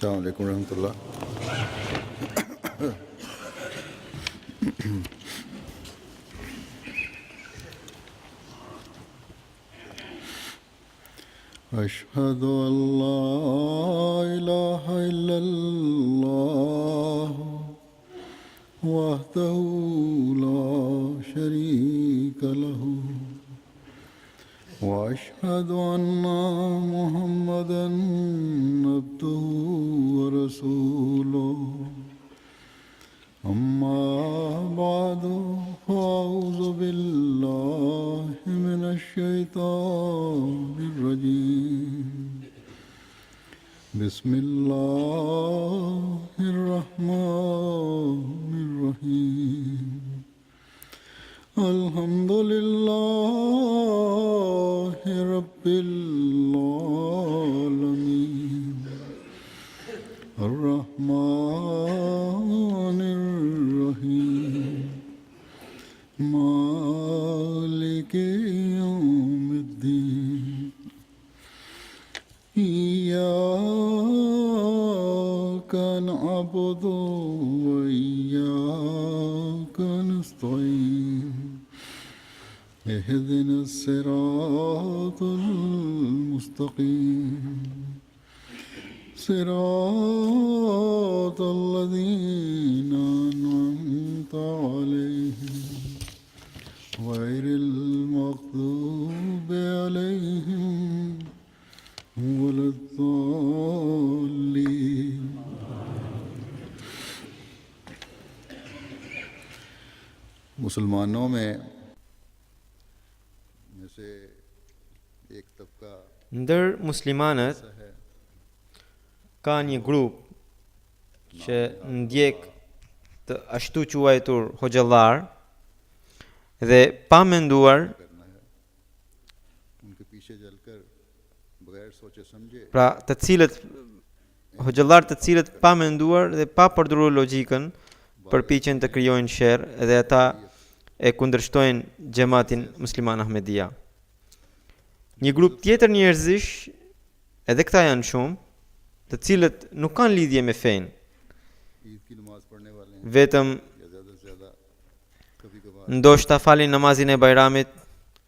Assalamu alaikum warahmatullah. أشهد أن لا إله إلا الله وحده لا شريك له وأشهد أن محمدا عبده ورسوله أما بعد فأعوذ بالله من الشيطان الرجيم بسم الله الرحمن الرحيم الحمد لله رب العالمين الرحمن الرحيم مالك يوم الدين إياك نعبد وإياك نستعين اهدنا الصراط المستقيم صراط الذين أنعمت عليهم غير المغضوب عليهم ولا الضالين मुसलमानों में जैसे एक तबका Ndër muslimanët ka një grup që ndjek të ashtu quajtur hoxhallar dhe pa menduar, उनके पीछे चलकर बगैर सोचे समझे pra të cilët hoxhallar të cilët pa menduar dhe pa përdoruar logjikën përpiqen të krijojnë sherr dhe ata e kundërshtojnë xhamatin musliman Ahmedia. Një grup tjetër njerëzish, edhe këta janë shumë, të cilët nuk kanë lidhje me fenë, Eid की नमाज पढ़ने वाले हैं vetëm या ज़्यादा से ज़्यादा कभी कभार ndoshta falin namazin e Bajramit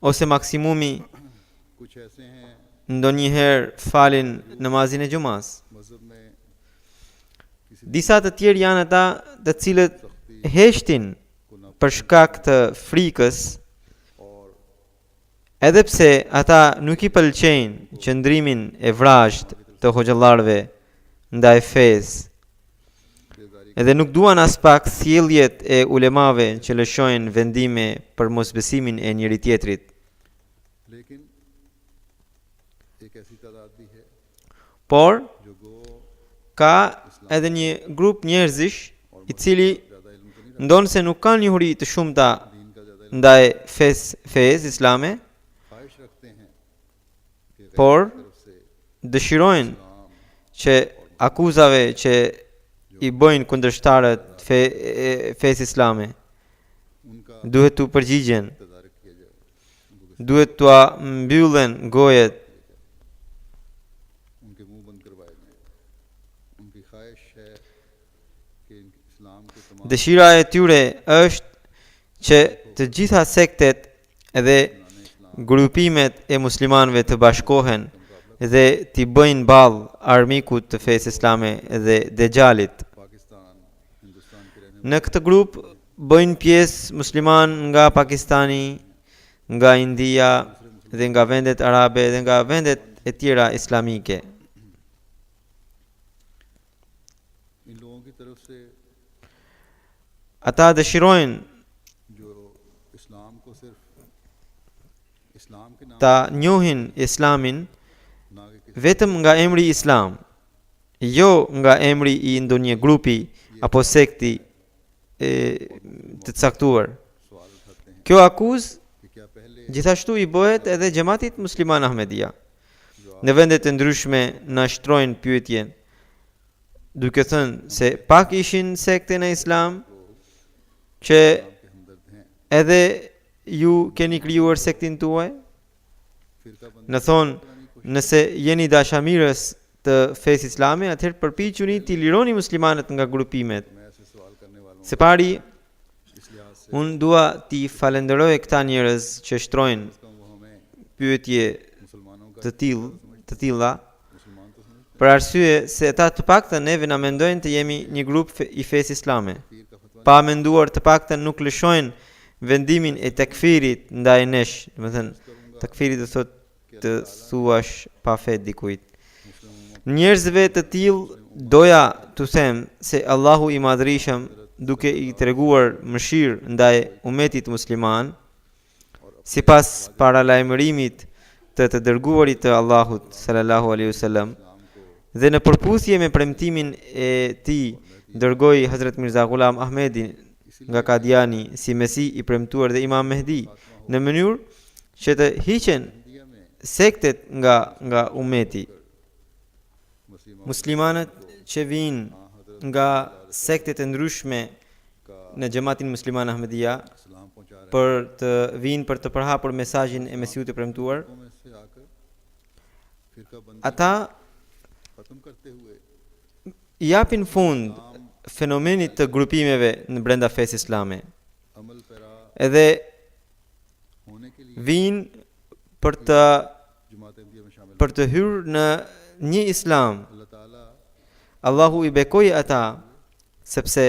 ose maksimumi कुछ ऐसे हैं ndonjëherë falin namazin e Xumas. मज़हब में Disa të tjerë janë ata të cilët heshtin për shkak të frikës, edhe pse ata nuk i pëlqejnë qëndrimin e vrazhd të hoxhallarëve ndaj fesë, edhe nuk duan as pak sjelljet e ulemave që lëshojnë vendime për mosbesimin e njëri tjetrit. लेकिन एक ऐसी तादाद भी है Por जो गो ka edhe një grup njerëzish i cili ज़्यादा इल्म तो नहीं ndonë se nuk kanë njohuri të shumta दीन का ज़्यादा इल्म ndaj fesë islame, ख्वाहिश रखते हैं कि गैर por तरफ से dëshirojnë që akuzave që i bojnë kundërshtarët fesë islame उनका duhet të përgjigjen, तदारक किया जाए duhet t'ua mbyllen gojet, उनके मुंह बंद करवाए जाएं उनकी ख्वाहिश है कि इस्लाम के तमाम dëshira e tyre është që të gjitha sektet edhe grupimet e muslimanëve të bashkohen dhe t'i bëjnë ball armikut të fesë islame dhe Dejjalit. Pakistan हिंदुस्तान के रहने Në këtë grup bëjnë pjesë musliman nga Pakistani, nga India dhe nga vendet arabe dhe nga vendet e tjera islamike. इन लोगों की तरफ से Ata dëshirojnë जो इस्लाम को सिर्फ इस्लाम के नाम ta njohin islamin ना कि vetëm nga emri islam, jo nga emri i ndonjë grupi apo sekti të caktuar. सवाल उठाते हैं Kjo akuzë कि क्या पहले gjithashtu i bëhet edhe xhamatit musliman Ahmedia. Në vendet e ndryshme na shtrojnë pyetjen, duke thënë se pak ishin sekte në islam që के हमदर्द हैं edhe ju keni krijuar sektin tuaj? फिरका बंद Në thonë, nëse jeni dashamirës të fesë islame, atëherë përpiquni t'i lironi muslimanët nga grupimet. मैं ऐसे सवाल करने वालों Së pari, इस लिहाज से unë dua t'i falenderoj këta njerëz që shtrojnë वो हमें pyetje मुसलमानों का të tilla, मुसलमान तो समझते për arsye se ata të paktën neve na mendojnë të jemi një grup i fesë islame. पीर का फतवा Pa menduar të paktën nuk lëshojnë vendimin e tekfirit ndaj nesh, do të thënë tekfiri do thotë të thuash pa fe dikujt. Njerëzve të tillë doja t'u them se Allahu i Madhërisëm duke i treguar mëshirë ndaj umetit musliman, sipas paralajmërimit të dërguarit të Allahut sallallahu alaihi wasallam, dhe në përputhje me premtimin e tij dërgoi Hazrat Mirza Ghulam Ahmedin nga Kadiani si Mesi i premtuar dhe Imam Mehdi në mënyrë që të hiqen sektet nga umeti. Muslimanët që vinë nga sektet e ndryshme në Xhamatin Musliman Ahmedia सलाम पहुंचा रहे për të vinë për të përhapur mesazhin e Mesiut të premtuar, हैं में से आकर फिरका बंदी ata खत्म करते हुए i japin fund fenomenit të grupimeve në brenda fesë islame. Amal para Edhe होने के लिए vinë për जुमात अहमदिया में शामिल të hyrë në një islam. अल्लाह ताला Allahu i bekoi ata sepse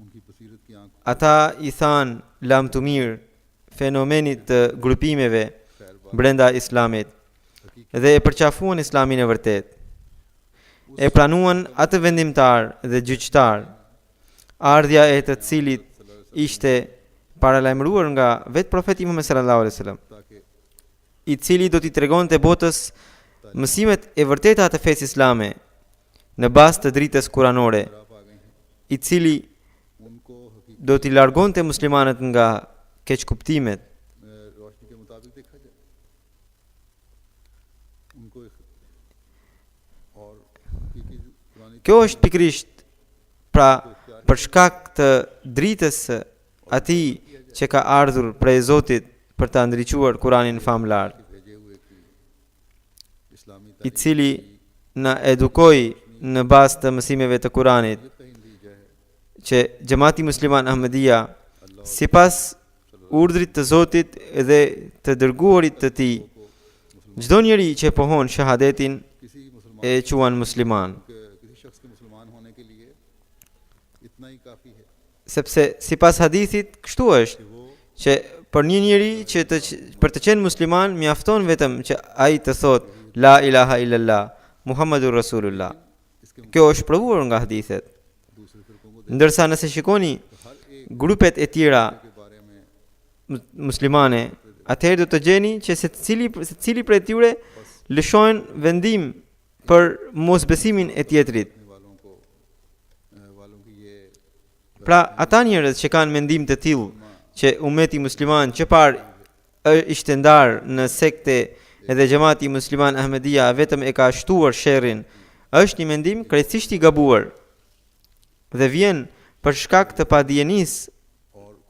उनकी बसीरत की आंख ata i thanë lam të mirë fenomenit të grupimeve brenda islamit dhe e përqafuan islamin e vërtet. E pranuan atë vendimtar dhe gjyqtar, ardhja e të cilit ishte paralajmëruar nga vetë profeti Muhammed sallallahu alaihi wasallam, ताकि i cili do t'i tregonte botës mësimet e vërteta të fesë islame në bazë të dritës kuranore, आप आ गए हैं i cili उनको हकीकत do t'i largonte muslimanët nga keqkuptimet. रोशनी के मुताबिक देखा जाए उनको और हकीकी कुरानी Kjo është pikrisht pra për shkak të dritës së atij që ka ardhur prej Zotit për ta ndriçuar Kuranin famlar, भेजे हुए की इस्लामी i cili na edukoi në bazë të mësimeve të Kuranit तारीख दी जाए që Xhamati Musliman Ahmedia sipas urdhrit të Zotit dhe të dërguarit të tij, çdo njeri që pohon shahadetin किसी मुसलमान e quan musliman, किसी शख्स के मुसलमान होने के लिए इतना ही काफ़ी है sepse sipas hadithit kështu është që për një njeri që për të qenë musliman mjafton vetëm që ai të thotë la ilaha illallah Muhammadur Rasulullah. Kjo është provuar nga hadithet. दूसरे फिरकों को Ndërsa nëse shikoni हर एक grupet e tjera के बारे में muslimane, atëherë do të gjeni që secili prej tyre lëshojnë vendim për mosbesimin e tjetrit. वालों की ये Pra ata njerëz që kanë mendim të tillë që umeti musliman që parë ishte ndarë në sekte edhe Xhamati Musliman Ahmedia vetëm e ka shtuar sherrin, është një mendim krejtësisht i gabuar dhe vjen për shkak të padijenisë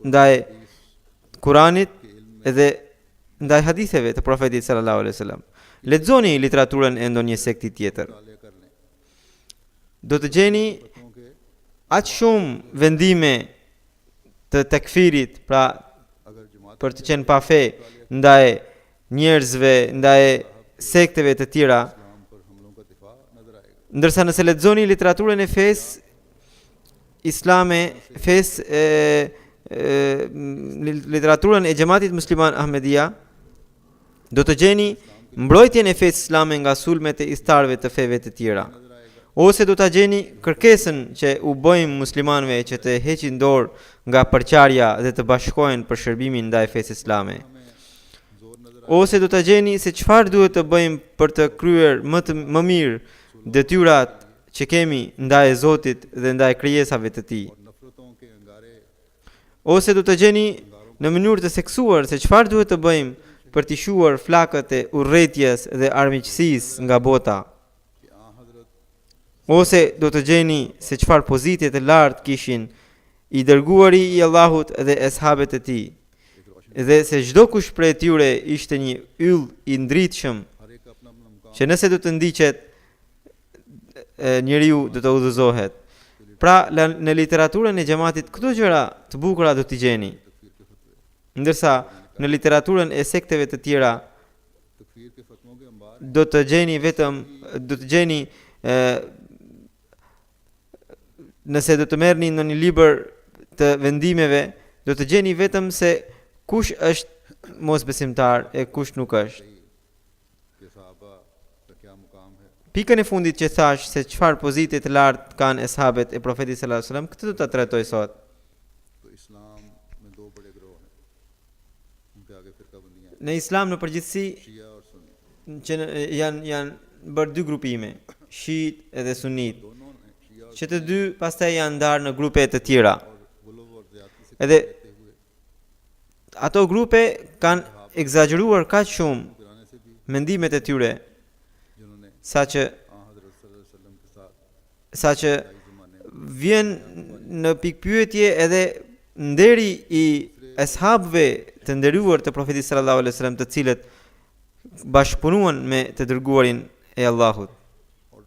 ndaj Kuranit edhe ndaj haditheve të profetit sallallahu alaihi wasallam. Lexoni literaturën e ndonjë sekti tjetër. ताले कर लें Do të gjeni क्योंकि aq shumë vendime të tekfirit, pra अगर जमात për të qenë pa fe ndaj njerëzve, ndaj sekteve të tjera, इस्लाम पर हमलों का दिफा नजर आएगा ndërsa nëse lexoni literaturën e fesë islame, literaturën e Xhamatit Musliman Ahmedia, do të gjeni mbrojtjen e fesë islame nga sulmet e istarëve të feve të tjera. Ose do ta gjeni kërkesën që u bëjmë muslimanëve që të heqin dorë nga përqarja dhe të bashkohen për shërbimin ndaj fesë islame. Ose do ta gjeni se çfarë duhet të bëjmë për të kryer më mirë detyrat që kemi ndaj Zotit dhe ndaj krijesave të Tij. नफरतों के अंगारे Ose do të gjeni në mënyrë të seksuar se çfarë duhet të bëjmë për të shuar flakët e urrëties dhe armiqësisë nga bota. कि आ हजरत Ose do të gjeni se çfarë pozitje të lartë kishin i dërguari i Allahut dhe ashabët e tij, dhe se çdo kush prej tyre ishte një yll i ndritshëm हर एक अपना अपना मुकाम që nëse do të ndiqet njeriu do të udhëzohet. Pra në literaturën e xhamatit këto gjëra të bukura do t'i gjeni. Ndërsa në literaturën e sekteve të tjera तकफीर के फतवों के अंबार do të gjeni nëse do të merrni në një libër të vendimeve, do të gjeni vetëm se kush është mosbesimtar e kush nuk është. के सहाबा का क्या मुकाम है Pikën e fundit që thash se çfarë pozite të lartë kanë eshabet e profetit sallallahu alajhi wasallam, këtë do ta trajtoj sot. तो इस्लाम में दो बड़े गिरोह हैं उनके आगे फिरकाबंदियां हैं Në Islam në përgjithësi शिया और Sunni që janë bërë dy grupime, shiit edhe sunit, दोनों ने शिया और që të dy pastaj janë ndarë në grupe të tjera. गुलव और ज्यादती से Edhe करते हुए ato grupe kanë egzageruar kaq shumë गिराने से भी mendimet e tyre, जिन्होंने saqë हजरत सल्लल्लाहु अलैहि वसल्लम के साथ saqë इस जमाने में vjen në pikpyetje edhe nderi i eshabëve të nderuar të profetit sallallahu alaihi wasallam, të cilët bashkëpunuan me të dërguarin e Allahut. और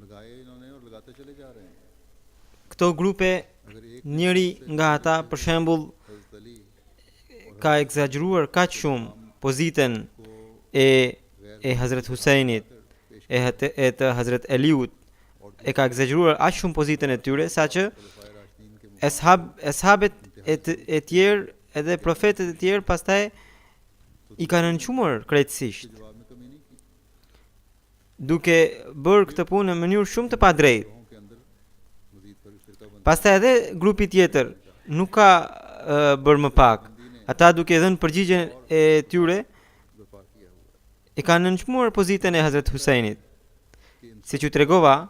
लगाए इन्होंने और लगाते चले जा रहे हैं Këto grupe, अगर एक njëri nga ata për shembull हजरत Ali ka egzageruar kaq shumë pozitën e Hazret Husajnit, e të Hazret Eliut, e ka egzageruar aq shumë pozitën e tyre saqë खलीफाए राशिदीन के eshabet e tjerë edhe profetët e tjerë pastaj i kanë nënçmuar krejtësisht, जवाब में कमी नहीं की duke bërë këtë punë në mënyrë shumë të padrejtë. ग्रोहों के अंदर मजीद फिरकाबंदी Pastaj edhe grupi tjetër nuk ka bërë më pak. Ata duke dhënë përgjigjen e tyre बर्पा किया हुआ e kanë nënçmuar pozitën e Hazret Husajnit. कि इन Siç u tregova,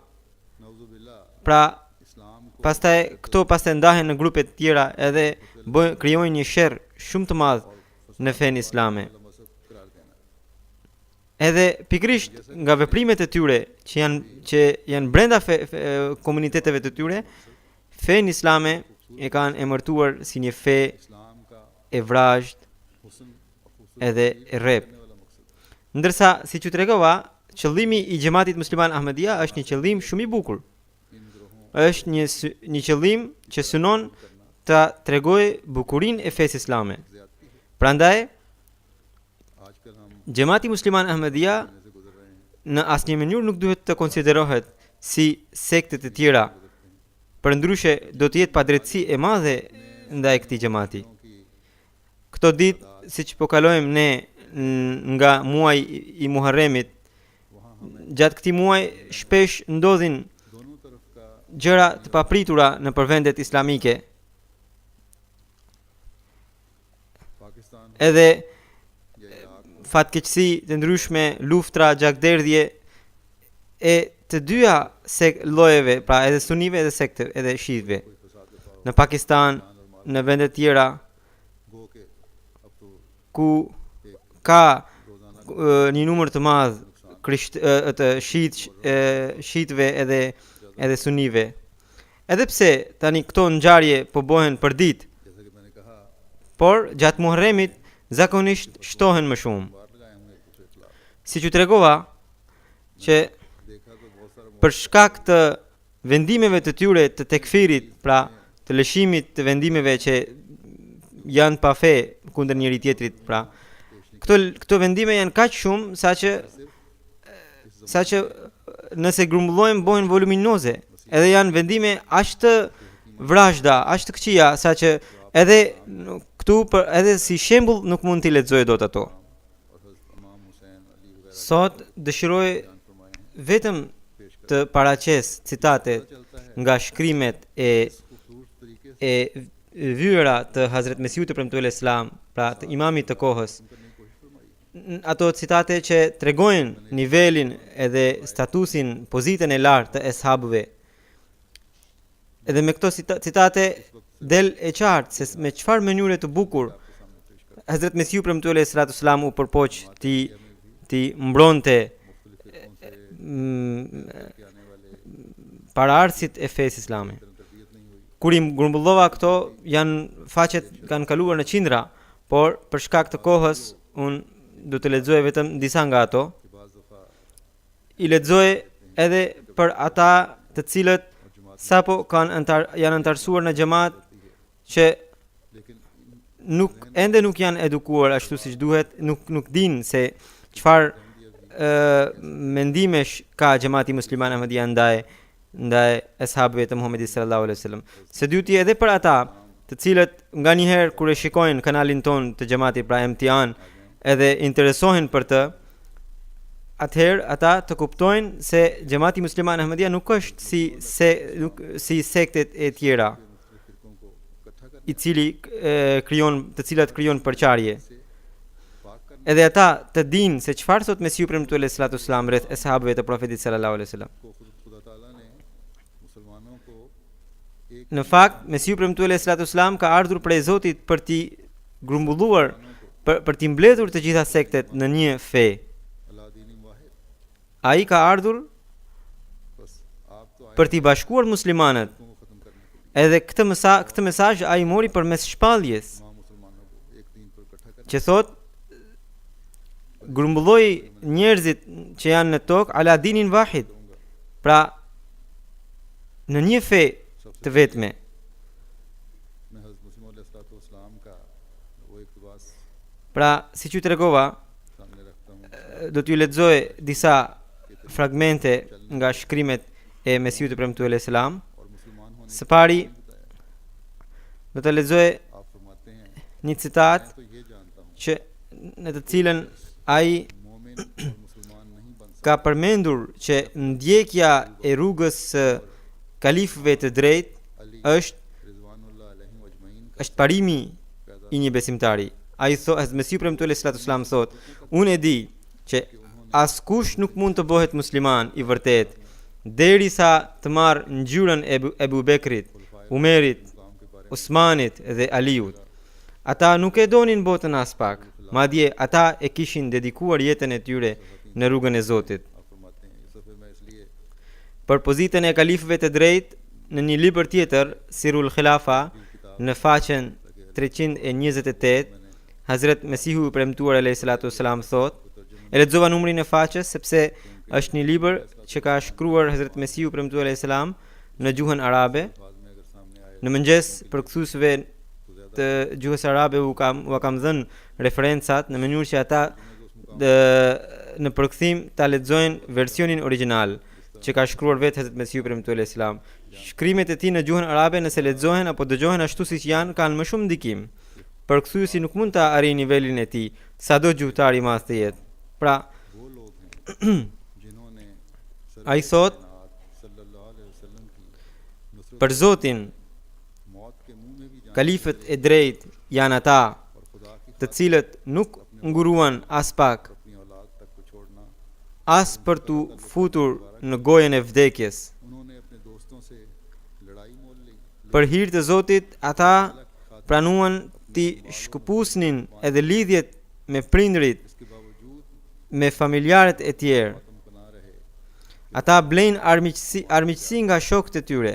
नौजुबिल्ला pra इस्लाम को pastaj këto pastaj ndahen në grupe të tjera edhe krijojnë një sherr shumë të madh në fenë islame. मजहब करार देना Edhe pikrisht nga veprimet e tyre që janë brenda komuniteteve të tyre, fenë islame e kanë emërtuar si një fe इस्लाम का e vrazhd हुस्न और खूबसूरती edhe e rrep. वाला मकसद Ndërsa, siç u tregova, qëllimi i xhamatit musliman Ahmedia është një qëllim shumë i bukur. इन ग्रोहों Është një qëllim që synon ta tregojë bukurinë e fesë islame. ज्यादती है Prandaj, आजकल हम xhamati musliman Ahmedia से गुजर रहे हैं në asnjë mënyrë nuk duhet të konsiderohet si sekte të tjera. Përndryshe do të jetë padrejtësi e madhe ndaj këtij xhamati. क्योंकि Këto ditë, siç po kalojmë ne nga muaji i Muharremit, वहाँ हमें gjatë këtij muaji shpesh ndodhin दोनों तरफ का gjëra të papritura në përvendet islamike. Pakistan Edhe या Iraq fatkeqësi të ndryshme, luftra, gjakderdhje e të dyja llojeve, pra edhe sunive edhe sekte edhe shiitëve. कोई फसाद के पाव Në Pakistan, në vende të tjera गो के अब तो ku ka रोजाना një numër të madh të shiitëve edhe sunive. Edhe pse tani këto ngjarje po bëhen për ditë, जैसा कि मैंने कहा por gjatë Muharremit zakonisht shtohen më shumë. बार लगाए होंगे एक दूसरे के खिलाफ Siç u tregova që देखा तो बहुत सारा për shkak të vendimeve të tyre të tekfirit, pra të lëshimit të vendimeve që janë pa fe kundër njëri tjetrit, pra këto vendime janë kaq shumë saqë nëse grumbullojmë bëhen voluminoze, edhe janë vendime aq të vrazhda, aq të këqija, saqë edhe këtu edhe si shembull nuk mund t'i lexoj dot ato. और हज़रत इमाम हुसैन अली वगैरह Sot dëshiroj बयान फरमाए हैं vetëm të paraqes citate चलता है nga shkrimet खूबसूरत तरीके से e vyera të Hazret Mesiut të premtuar Islam, pra të imamit të kohës. करने की कोशिश फरमाई Ato citate që tregojnë nivelin edhe statusin, pozitën e lartë të eshabëve. Edhe me këto citate del e qartë se me çfarë mënyre të bukur Hazret Mesiu premtuar Islam u përpoq ti mbronte paraardhësit e fesë islame. तरबियत नहीं हुई Kur i grumbullova këto, faqet kanë kaluar në qindra, por për shkak të kohës unë do të lexoj vetëm disa nga ato. कि बाज़ दफ़ा I lexoj edhe për ata të cilët sapo janë antarësuar në xhamat që ende nuk janë edukuar ashtu siç duhet, nuk dinë se çfarë mendimesh ka xhamati musliman Ahmadiyya ndaj ashabëve të Muhamedit sallallahu alaihi wasallam. Së dyti edhe për ata të cilët nga njëherë kur e shikojnë kanalin ton të xhamatit pra MTN edhe interesohen për të, atëherë ata të kuptojnë se xhamati musliman Ahmadiyya nuk është si sektet e tjera të cilat krijon përçarje. Edhe ata të dinë se çfarë thot Mesiu premtuar alayhi salatu wasalam rreth ashabëve të Profetit sallallahu alaihi wasallam. Në fakt, Mesiu premtuar alayhi salatu wasalam ka ardhur prej Zotit për t'i grumbulluar, për t'i mbledhur të gjitha sektet në një fe. Ai ka ardhur për t'i bashkuar muslimanët. Edhe këtë mesazh ai mori përmes shpalljes, që thot grumbulloi njerëzit që janë në tokë ala dinin wahid, pra në një fe të vetme. Pra, si që të regova, do t'ju lexoj disa fragmente nga shkrimet e Mesiut të premtuar alayhi salam. Së pari, do të lexoj një citat që në të cilën ai ka përmendur që ndjekja e rrugës së kalifëve të drejtë është parimi i një besimtari. Ai thotë, Mesiu premtuar alayhi salatu wasalam thotë, unë e di që askush nuk mund të bëhet musliman i vërtet derisa të marrë ngjyrën e Ebu Bekrit, Umerit, Usmanit dhe Aliut. Ata nuk e donin botën as pak, madje ata e kishin dedikuar jetën e tyre në rrugën e Zotit. Për pozitën e kalifëve të drejtë, në një libër tjetër, Sirul Khilafa, në faqen 328, Hazret Mesihu i premtuar alayhi salatu wasalam thot, e lexova numrin e faqes sepse është një libër që ka shkruar Hazret Mesihu i premtuar alayhi salam në gjuhën arabe. Në mëngjes përkthuesve të gjuhës arabe u kam dhënë referencat në mënyrë që ata në përkthim ta lexojnë versionin origjinal që ka shkruar vetë Hazret Mesihu premtuar alayhi salam. Shkrimet e tij në gjuhën arabe nëse lexohen apo dëgjohen ashtu siç janë kanë më shumë ndikim. Përkthyesi nuk mund ta arrijë nivelin e tij, sado gjuhëtar i madh të jetë. Pra, ai thot për Zotin, kalifët e drejt janë ata të cilët nuk nguruan as pak, as për t'u futur në gojën e vdekjes. Për hir të Zotit, ata pranuan t'i shkëpusnin edhe lidhjet me prindrit, me familjarët e tjerë. Ata blejnë armiqësi nga shokët e tyre.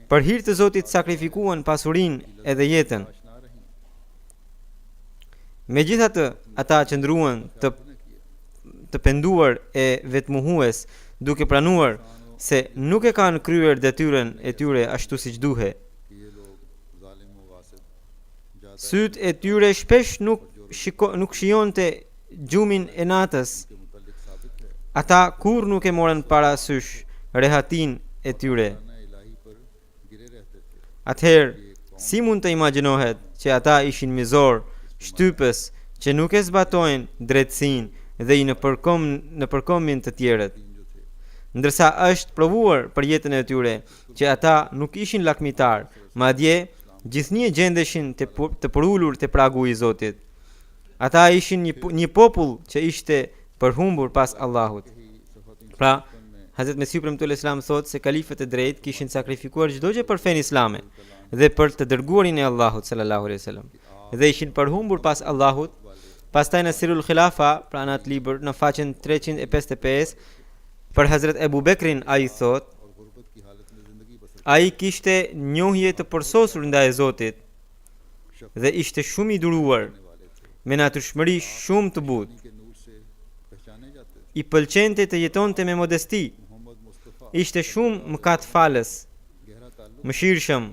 Për hir të Zotit sakrifikuan pasurinë edhe jetën. Megjithatë, ata qëndruan të penduar e vetmuhues, duke pranuar se nuk e kanë kryer detyrën e tyre ashtu siç duhet. Syt e tyre shpesh nuk shijonte gjumin e natës. Ata kur nuk e morën parasysh rehatin e tyre. Atëherë, si mund të imagjinohet që ata ishin mizor, shtypës, që nuk e zbatojnë drejtësinë dhe i në përkomin të tjerët. Ndërsa është provuar për jetën e tyre që ata nuk ishin lakmitar, madje gjithnjë gjendeshin të përulur te pragu i Zotit. Ata ishin një popull që ishte përhumbur pas Allahut. Pra, Hazret Mesihu premtuar alayhi salam thot se kalifët e drejt kishin sakrifikuar çdo gjë për fenë islame dhe për të dërguarin e Allahut sallallahu alaihi wasallam. Dhe ishin përhumbur pas Allahut. Pastaj në Sirul Khilafa, pra në atë libër në faqen 355, për Hazret Ebu Bekrin ai thot, ai kishte njohje të përsosur ndaj Zotit dhe ishte shumë i duruar me natyrshmëri shumë të butë. i pëlqente të jetonte me modesti. Mohammad Mustafa Ishte shumë mëkatfalës, गहरा ताल्लुक mëshirshëm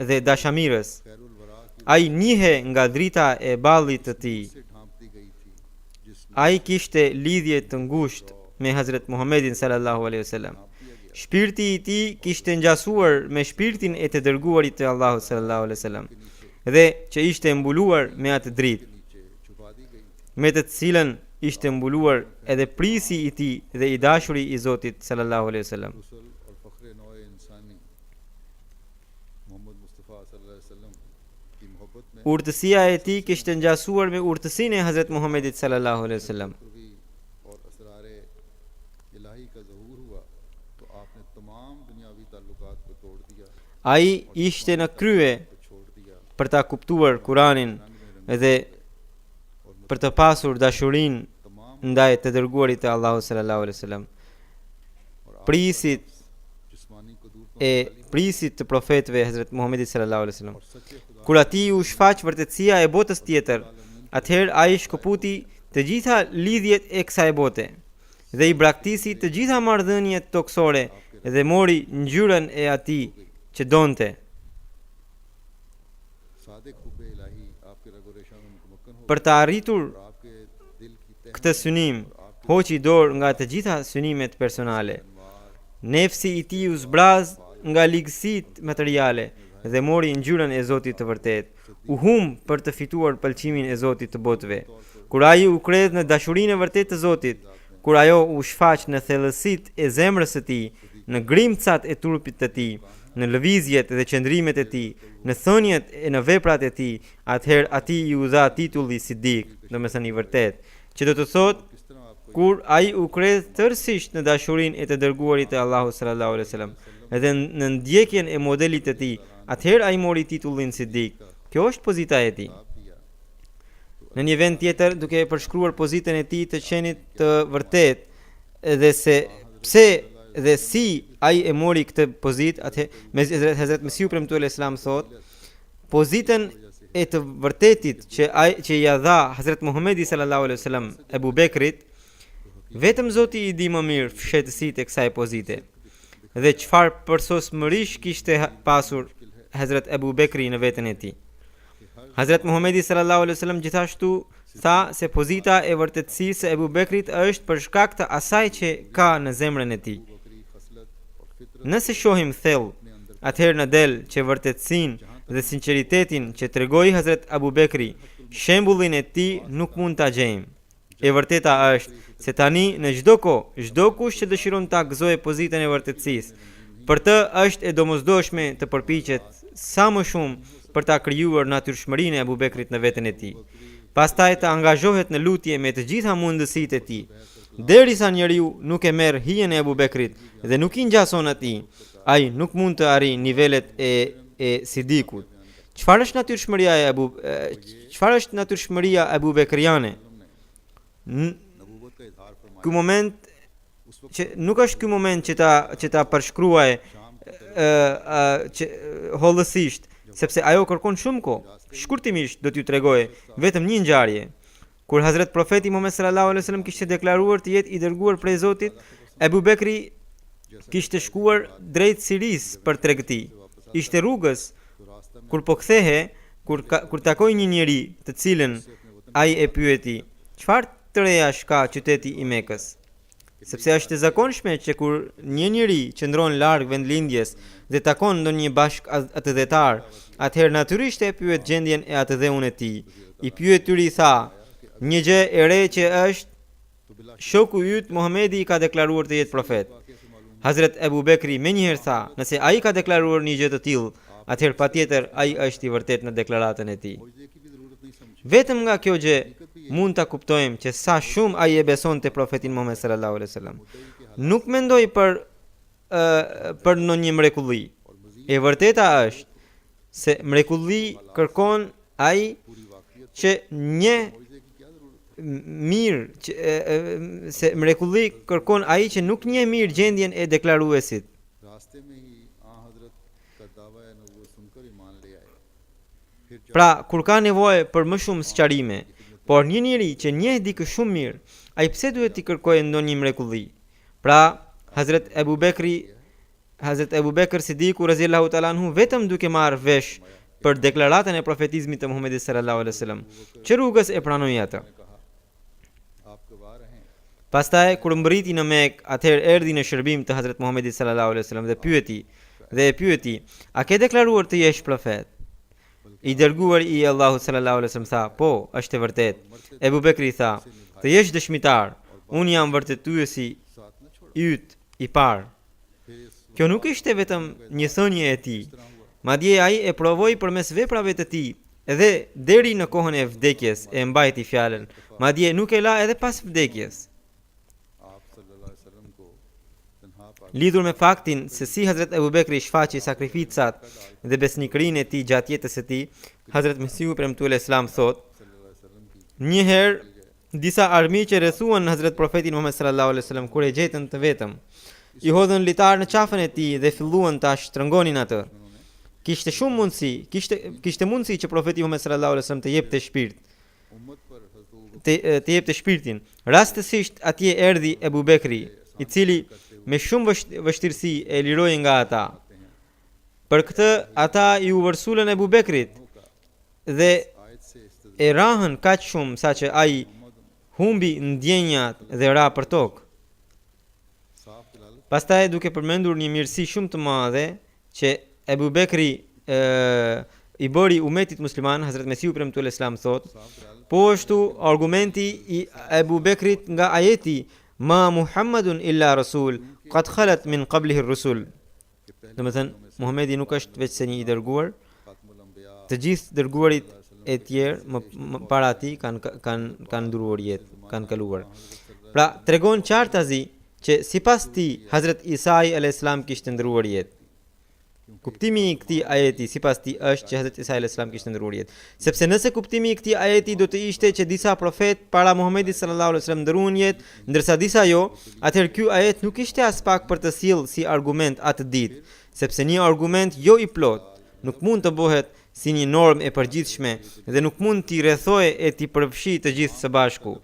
dhe dashamirës. खैरुल वरा की Ai njihe nga drita e ballit të tij. से ढांपती गई थी जिसमें Ai kishte lidhje të ngushtë me Hazret Muhammedin sallallahu alaihi wasallam. Shpirti i tij kishte ngjasuar me shpirtin e të dërguarit të Allahut sallallahu alaihi wasallam dhe që ishte mbuluar me atë dritë, नीचे छुपा दी गई थी। me të cilën ishte mbuluar edhe prisi i tij dhe i dashuri i Zotit sallallahu alaihi wasallam. रसूल और फ़ख्र नौ इंसानी मोहम्मद मुस्तफ़ा सल्लल्लाहु अलैहि वसल्लम की मोहब्बत में Urtësia e tij kishte ngjasuar me urtësinë e Hazret Muhammedit sallallahu alaihi wasallam. भी और असरारे इलाही का ज़हूर हुआ तो आपने तमाम दुनियावी ताल्लुकात को तोड़ दिया, Ai ishte në krye को छोड़ दिया për ta kuptuar Kur'anin dhe për të pasur dashurinë तमाम ndaj të dërguarit të Allahut sallallahu alaihi wasallam. और Prisit जिस्मानी को दूर e prisit të profetëve Hazret Muhammedit sallallahu alaihi wasallam. सच्चे खुदा Kur ati u shfaq vërtetësia e botës tjetër, atëherë ai shkëputi të gjitha lidhjet e kësaj bote dhe i braktisi të gjitha marrëdhëniet toksore dhe mori ngjyrën e atij që donte. सादिक हुब इलाही आपके रगो रेशा में मुकम्मल हो Për të arritur और आपके दिल की तह këtë synim, hoqi dorë nga të gjitha synimet personale. Nefsi i tij u zbraz nga ligësitë materiale dhe mori ngjyrën e Zotit të vërtet. U humb për të fituar pëlqimin e Zotit të botëve. Kur ai u kredh në dashurinë e vërtetë të Zotit, kur ajo u shfaq në thellësitë e zemrës së tij, në grimcat e trupit të tij, në lëvizjet dhe qëndrimet e tij, në thënjet e në veprat e tij, atëherë atij i u dha titulli Sidik, domethënë i vërtet, që do të thotë किस तरह आपको kur ai u kredh tërësisht në dashurinë e të dërguarit të Allahut sallallahu alaihi wasallam edhe në ndjekjen e modelit të tij, atëherë ai mori titullin Sidik. Kjo është pozita e tij. आप दिया Në një vend tjetër, duke e përshkruar pozitën e tij të qenit të vërtet dhe se pse dhe si ai e mori këtë pozitë, atë me Hazrat Mesiu premtuar Islam thot, pozitën e të vërtetit që ja dha Hazrat Muhammedi sallallahu alaihi wasallam Ebu Bekrit, vetëm Zoti i di më mirë fshehtësitë e kësaj pozite dhe çfarë përsosmërish kishte pasur Hazrat Ebu Bekri në veten e tij. Hazrat Muhammedi sallallahu alaihi wasallam gjithashtu tha se pozita e vërtetësisë së Ebu Bekrit është për shkak të asaj që ka në zemrën e tij. बकरी खसलत और फितरत Nëse shohim thellë, atëherë në del që vërtetësinë dhe sinqeritetin që tregoi Hazrat Abu Bekri, shembullin e tij nuk mund ta gjejmë. E vërteta është se tani në çdo kohë, çdo kush që dëshiron ta gëzojë pozitën e vërtetësisë, për të është e domosdoshme të përpiqet sa më shumë për ta krijuar natyrshmërinë e Abu Bekrit në veten e tij. Pastaj të angazhohet në lutje me të gjitha mundësitë e tij. Derisa njeriu nuk e merr hijen e Abu Bekrit dhe nuk i ngjason atij, ai nuk mund të arrijë nivelet e Sidikut. Çfarë është natyrshmëria e Abu Bekriane? नबूवत का इजहार फरमाया Ky moment që nuk është ky moment që ta përshkruaj që hollësisht, sepse ajo kërkon shumë kohë. Shkurtimisht do t'ju tregoj vetëm një ngjarje. Kur Hazrat Profeti Muhammed sallallahu alaihi wasallam kishte deklaruar të jetë i dërguar prej Zotit, Ebu Bekri kishte shkuar drejt Siris për tregti. Ishte rrugës kur po kthehe, kur takoi një njeri të cilën ai e pyeti, "Çfarë të rejash ka qyteti i Mekës?" Sepse është e zakonshme që kur një njeri qëndron larg vendlindjes dhe takon ndonjë bashkëatëdhetar, atëherë natyrisht e pyet gjendjen e atëdheun e tij. I pyeturi tha, "Një gjë e re që është, shoku yt Muhamedi ka deklaruar të jetë profet." Hazrat Ebu Bekri menjëherë tha, "Nëse ai ka deklaruar një gjë të tillë, atëherë patjetër ai është i vërtet në deklaratën e tij." मुझे की भी जरूरत नहीं समझी Vetëm nga kjo gjë mund ta kuptojmë që sa shumë ai e besonte profetin Muhammed sallallahu alaihi wasallam. Nuk mendoi për ndonjë mrekulli. E vërteta është se mrekulli kërkon ai që një mirë se mrekulli kërkon ai që nuk njeh mirë gjendjen e deklaruesit. रास्ते में ही आ हजरत का दावा है नबूवत सुनकर ईमान ले आए फिर Pra, kur ka nevojë për më shumë sqarime, Por një njeri që njeh dikë shumë mirë, ai pse duhet t'i kërkojë ndonjë mrekulli? Pra, Hazrat Ebu Bekr Siddiku radhiyallahu ta'ala anhu vetëm duke marrë vesh për deklaratën e profetizmit të Muhamedit sallallahu alaihi wasallam, që rrugës e pranoi atë. आप गवाह रहें Pastaj kur mbriti në Mekë, atëherë erdhi në shërbim të Hazrat Muhamedit sallallahu alaihi wasallam dhe e pyeti, a ke deklaruar të jesh profet? I dërguar i Allahut sallallahu alaihi wasallam tha, po, është e vërtet. Ebu Bekri tha, të jesh dëshmitar, unë jam vërtetuesi साथ न छोड़ yt i parë. फिर इस Kjo nuk ishte vetëm një thënie e tij, madje ai e provoi përmes veprave të tij, edhe deri në kohën e vdekjes e mbajti fjalën, madje nuk e la edhe pas vdekjes. आप सल्लल्लाहु अलैहि वसल्लम को तन्हा पाक Lidhur me faktin se si Hazrat Ebu Bekri shfaqi sakrificat dhe besnikërinë e tij gjatë jetës së tij, Hazrat Mesihu premtuar Islam thot, सल्लल्लाहु अलैहि वसल्लम की njëherë disa armiq që rrethuan Hazrat Profetin Muhammed sallallahu alaihi wasallam kur e gjetën të vetëm, i hodhën litar në qafën e tij dhe filluan ta shtrëngonin atë. Kishte shumë mundësi, kishte mundësi që Profeti Muhammed sallallahu alaihi wasallam të jepte shpirt, उम्मत पर हज़रत अबू बकर të jepte shpirtin. Rastësisht atje erdhi Ebu Bekri, i cili me shumë vështirësi e liroi nga ata. Për këtë ata i u vërsulën Ebu Bekrit dhe आयत से इस्तज़ e rahën kaq shumë saqë ai humbi ndjenjat dhe ra për tokë. साफ दलालत Pastaj duke përmendur një mirësi shumë të madhe që Ebu Bekri i bëri umetit musliman, Hazrat Mesihu premtuar Islam thot, साफ दलालत po ashtu argumenti i Ebu Bekrit nga ajeti ma Muhammadun illa rasul qad khalat min qablihi ar-rusul. के पहले Do të thënë Muhamedi nuk është veç se një i dërguar, खातमुल अंबिया të gjithë dërguarit e tjerë më para ati kanë ndruar jetë, kanë kaluar. Pra tregon qartazi që sipas tij Hazrat Isai alayhis salam kishte ndruar jetë. Kuptimi i këtij ajeti sipas tij është që Hazrat Isa alayhis salam kishte ndruar jetë. Sepse nëse kuptimi i këtij ajeti do të ishte që disa profet para Muhamedit sallallahu alaihi wasallam ndruan jetë, ndërsa disa jo, atëherë ky ajet nuk ishte as pak për të sjellë si argument atë ditë, sepse një argument jo i plot nuk mund të bëhet si një normë e përgjithshme dhe nuk mund t'i rrethojë e t'i përfshi të gjithë së bashku.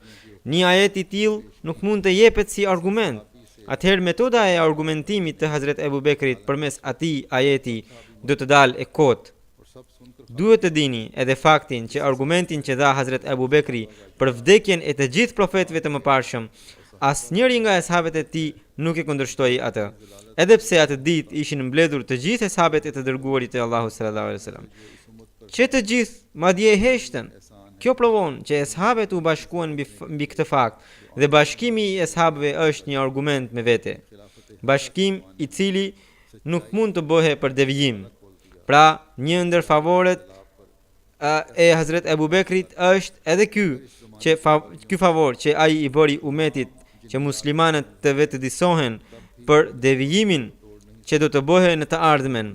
Një ajet i tillë nuk mund të jepet si argument. Atëherë metoda e argumentimit të Hazrat Ebu Bekrit përmes atij ajeti do të dalë e kotë. और सब सुनकर Duhet të dini edhe faktin që argumentin që dha Hazrat Ebu Bekri për vdekjen e të gjithë profetëve të mëparshëm, asnjëri nga ashabët e tij nuk e kundërshtoi atë. Edhe pse atë ditë ishin mbledhur të gjithë ashabët e të dërguarit të Allahut sallallahu alaihi wasallam, që të gjithë madje e heshtën. Kjo provon që ashabët u bashkuan mbi këtë fakt dhe bashkimi i ashabëve është një argument me vete. Bashkim i cili nuk mund të bëhe për devijim. Pra, një ndër favoret e Hazret Ebu Bekrit është edhe ky favor që ai i bëri umetit që muslimanët të vetë disohen për devijimin që do të bëhe në të ardhmen.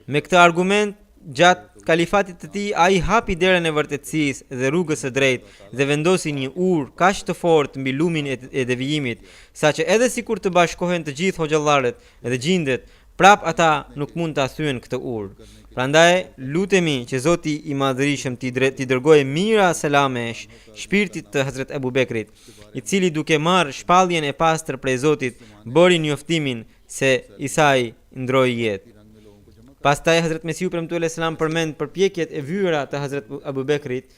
Me këtë argument, gjatë kalifatit të tij, ai hapi derën e vërtetësisë dhe rrugës së drejtë dhe vendosi një urë kaq të fortë mbi lumin e devijimit, saqë edhe sikur të bashkohen të gjithë hoxhallarët dhe gjindet, prap ata nuk mund ta thyen këtë urë. Prandaj lutemi që Zoti i Madhërisëm t'i dërgojë mira selamesh shpirtit të Hazret Ebu Bekrit, i cili duke marrë shpalljen e pastër prej Zotit, bëri njoftimin se Isai ndroi jetë. Pastaj Hazret Mesihu premtuar selam përmend përpjekjet e vyera të Hazret Abu Bekrit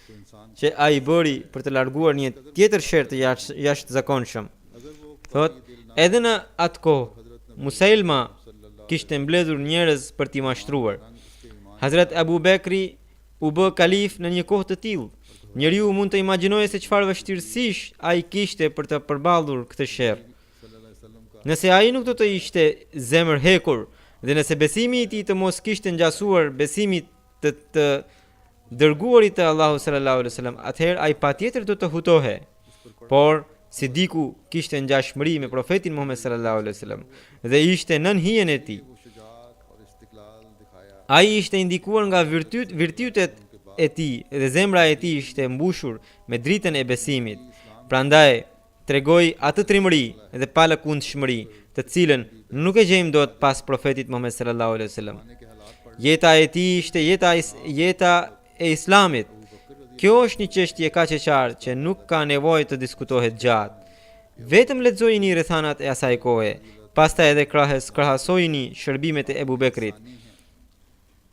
që ai bëri për të larguar një tjetër sherr të jashtëzakonshëm. Thot, edhe në atë kohë Musailma kishte mbledhur njerëz për t'i mashtruar. Hazret Abu Bekri u bë kalif në një kohë të tillë. Njeriu mund të imagjinojë se çfarë vështirësish ai kishte për të përballur këtë sherr. Nëse ai nuk do të ishte zemër hekur dhe nëse besimi i tij të mos kishte ngjasuar besimit të dërguarit të Allahu sallallahu alaihi wasallam, atëherë ai patjetër do të hutohej. Por Sidiku kishte ngjashmëri me profetin Muhammed sallallahu alaihi wasallam dhe ishte nën hijen e tij. Ai ishte indikuar nga virtytet e tij dhe zemra e tij ishte mbushur me dritën e besimit. Prandaj tregoi atë trimëri dhe palakundshmëri, të cilën nuk e gjejmë dot pas profetit Muhammed sallallahu alaihi wasallam. Jeta e tij ishte jeta e Islamit Kjo është një çështje kaq e qartë që nuk ka nevojë të diskutohet gjatë. Vetëm lexojini rrethanat e asaj kohe, pastaj edhe krahasojini shërbimet e Ebu Bekrit.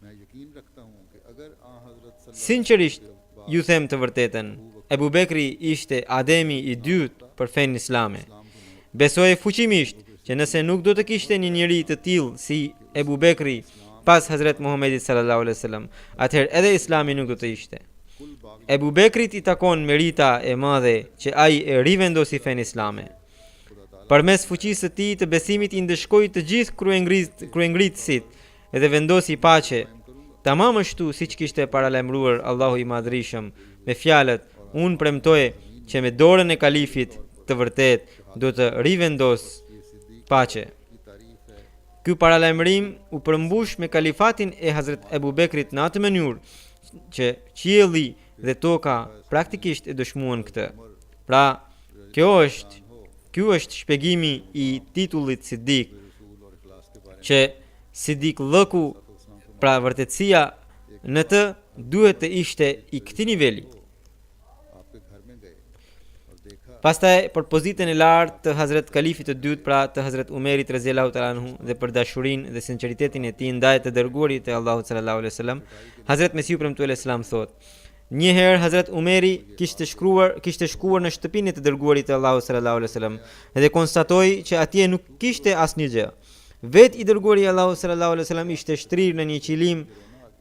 मैं यकीन रखता हूँ कि अगर आ हजरत सल्लल्लाहु Sinqerisht, ju them të vërtetën, Ebu Bekri ishte Ademi i dytë për fenë islame. Besoj fuqimisht që nëse nuk do të kishte një njeri të tillë si Ebu Bekri pas Hazret Muhammedit sallallahu alaihi wasallam, atëherë edhe Islami nuk do të ishte. Ebu Bekrit i takon merita e madhe që ai e rivendosi fenë islame. Përmes fuqisë së tij të besimit i ndëshkoi të gjithë kryengritësit dhe vendosi paqe. Tamam ashtu siç kishte paralajmëruar Allahu i Madhrishëm me fjalët: unë premtoj që me dorën e kalifit të vërtet do të rivendos paqe. Ky paralajmërim u përmbush me kalifatin e Hazret Ebu Bekrit në atë mënyrë që qielli dhe toka praktikisht e dëshmuan këtë. Pra, ky është shpjegimi i titullit Siddiq, që Siddiq lëku, pra vërtetësia në të duhet të ishte i këtij niveli. आपके घर में गए और देखा Pastaj për pozitën e lartë të Hazret Kalifit të dytë, pra të Hazret Umerit radhiyallahu ta'ala anhu, dhe për dashurinë dhe sinqeritetin e tij ndaj të dërguarit e Allahut sallallahu alaihi wasallam, Hazret Mesiu premtuar selam thotë: një herë Hazret Umeri kishte shkuar në shtëpinë e të dërguarit të Allahut sallallahu alaihi wasallam dhe konstatoi që atje nuk kishte asnjë gjë. Vet i dërguari i Allahut sallallahu alaihi wasallam ishte shtrirë në një qilim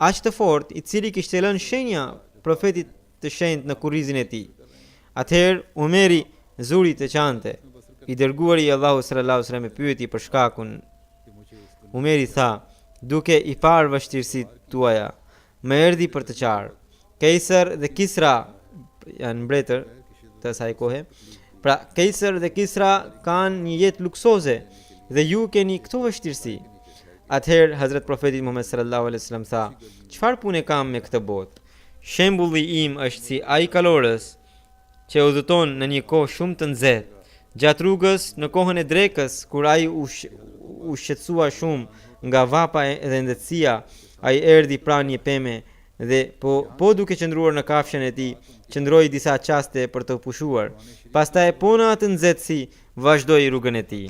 aq të fortë, i cili kishte lënë shenja profetit të shenjtë në kurrizin e tij. Atëherë Umeri zuri të qante. I dërguari i Allahut sallallahu alaihi wasallam e pyeti për shkakun. Umeri tha: duke i parë vështirësitë tuaja, më erdhi për të qarë. Kejser dhe Kisra janë mbretër të asaj kohe. Pra, Kejser dhe Kisra kanë një jetë luksoze dhe ju keni këto vështirësi. Atëherë Hazret Profeti Muhammed sallallahu alaihi wasallam tha: çfarë pune kam me këtë botë? Shembulli im është si ai kalorës që udhëton në një kohë shumë të nxehtë. Gjatë rrugës, në kohën e drekës, kur ai u shqetësua shumë nga vapa dhe ndëtësia, ai erdhi pranë një peme dhe po duke qëndruar në kafshën e tij, qëndroi disa çaste për të pushuar. Pastaj po në atë nxehtësi vazhdoi rrugën e tij.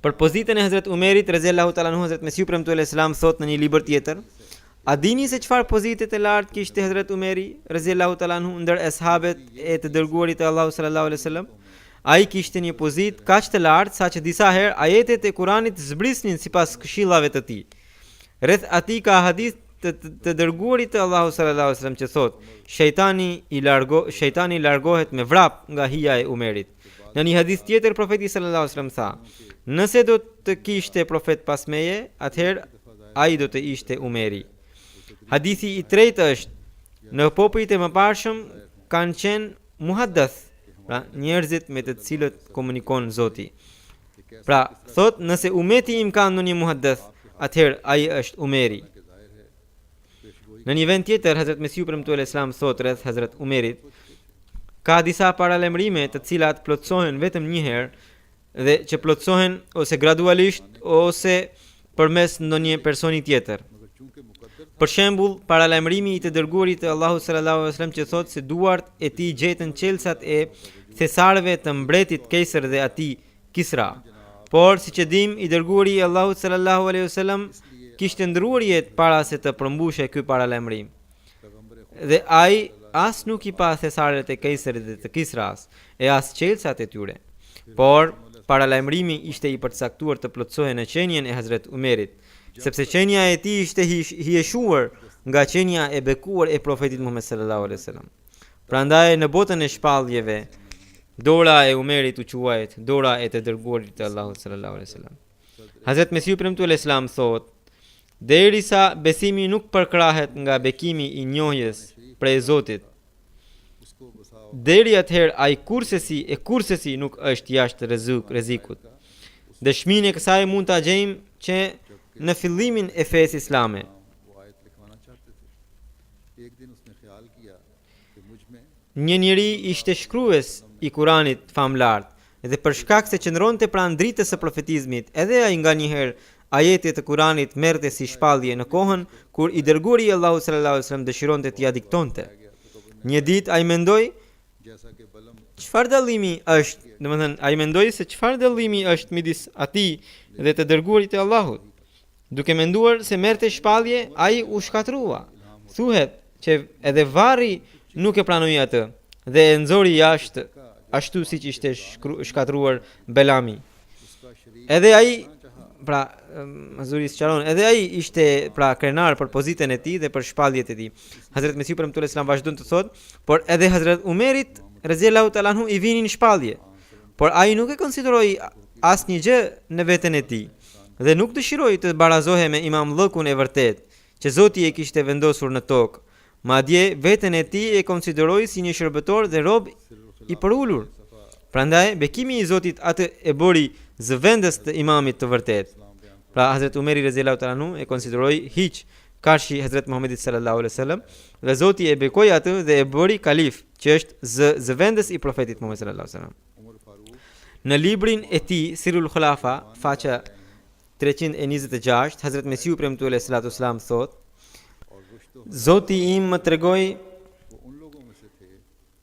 Për pozitën e Hazret Umerit radhiyallahu ta'ala anhu, Hazret Mesiu premtuar selam thot në një libër tjetër: a dini se çfarë pozite të lartë kishte Hazret Umeri radhiyallahu ta'ala anhu ndër ashabet e të dërguarit të Allahut sallallahu alaihi wasallam? Ai kishte një pozitë kaq të lartë saqë disa herë ajetet e Kuranit zbrisnin sipas këshillave të tij. Rreth atij ka hadith të dërguarit të Allahut sallallahu alaihi wasallam që thot: shejtani largohet me vrap nga hija e Umerit. Në një hadith tjetër profeti sallallahu alaihi wasallam tha: nëse do të kishte profet pas meje, atëherë ai do të ishte Umeri. Hadithi i tretë është: në popujt e mëparshëm kanë qenë muhaddath, pra njerëzit me të cilët komunikon Zoti. Pra thot, nëse umeti im ka ndonjë muhaddath, atëherë ai është Umeri. Në një vend tjetër Hazret Mesiu premtuar selam thot rreth Hazret Umerit: ka disa paralajmërime të cilat plotësohen vetëm një herë dhe që plotësohen ose gradualisht ose përmes ndonjë personi tjetër. Për shembull, paralajmërimi i të dërguarit të Allahut sallallahu alaihi wasallam që thotë se duart e tij gjetën qelësat e thesarëve të mbretit Kejser dhe atij Kisra. Por siç e dim, i dërguari i Allahut sallallahu alaihi wasallam kishte ndruar jetë para se të përmbushte ky paralajmërim. Dhe ai as nuk i pa thesarët e Kejserit dhe të Kisras, e as qelësat e tyre. Por paralajmërimi ishte i përcaktuar të plotësohej në qenien e Hazret Umerit, sepse qenia e tij ishte hijeshuar nga qenia e bekuar e profetit Muhammed sallallahu alaihi wasallam. Prandaj në botën e shpalljeve, dora e Umerit u quajt dora e të dërguarit të Allahut sallallahu alaihi wasallam. Hazret Mesiu premtuar selam thot: derisa besimi nuk përkrahet nga bekimi i njohjes prej Zotit, deri atëherë ai kursesi nuk është jashtë rrezikut. Dëshminë e kësaj mund ta gjejmë që në fillimin e fesë islame. Një njeri ishte shkrues i Kuranit famlart dhe për shkak se qëndronte pranë dritës së profetizmit, edhe ai nganjëherë ajete të Kuranit merrte si shpallje në kohën kur i dërguari i Allahut sallallahu alaihi wasallam dëshironte t'ia diktonte. Një ditë ai mendoi जैसा कि बलम çfarë dallimi është, domethënë ai mendoi se çfarë dallimi është midis atij dhe të dërguarit të Allahut. Duke menduar se merrte shpallje, ai u shkatrua. Thuhet që edhe varri nuk e pranoi atë dhe e nxori jashtë, ashtu siç ishte shkatruar Belami. उसका शरीक Edhe ai, pra, Mazuri sqaron, edhe ai ishte pra krenar për pozitën e tij dhe për shpalljet e tij. Hazrat Mesiu premtues Islam vazhdon të thotë, por edhe Hazrat Umerit radhiyallahu ta'ala anhu i vinin shpallje, por ai nuk e konsideroi asnjë gjë në veten e tij dhe nuk dëshiroi të barazohej me imamllëkun e vërtet që Zoti e kishte vendosur në tokë. Madje veten e tij e konsideroi si një shërbëtor dhe rob i përulur. Prandaj bekimi i Zotit atë e bëri zëvendës të imamit të vërtet. Pra Hazrat Umeri radhiyallahu ta'ala anhu e konsideroi hiç karshi Hazrat Muhammedit sallallahu alaihi wasallam dhe Zoti e bekoi atë dhe e bëri kalif, që është zëvendës i profetit Muhammed sallallahu alaihi wasallam. Umar Farooq Në librin e tij Sirul Khulafa, faqja 326, Hazrat Mesiu premtues sallallahu alaihi wasallam thotë: और रुश्तो Zoti im më tregoi वो उन लोगों में से थे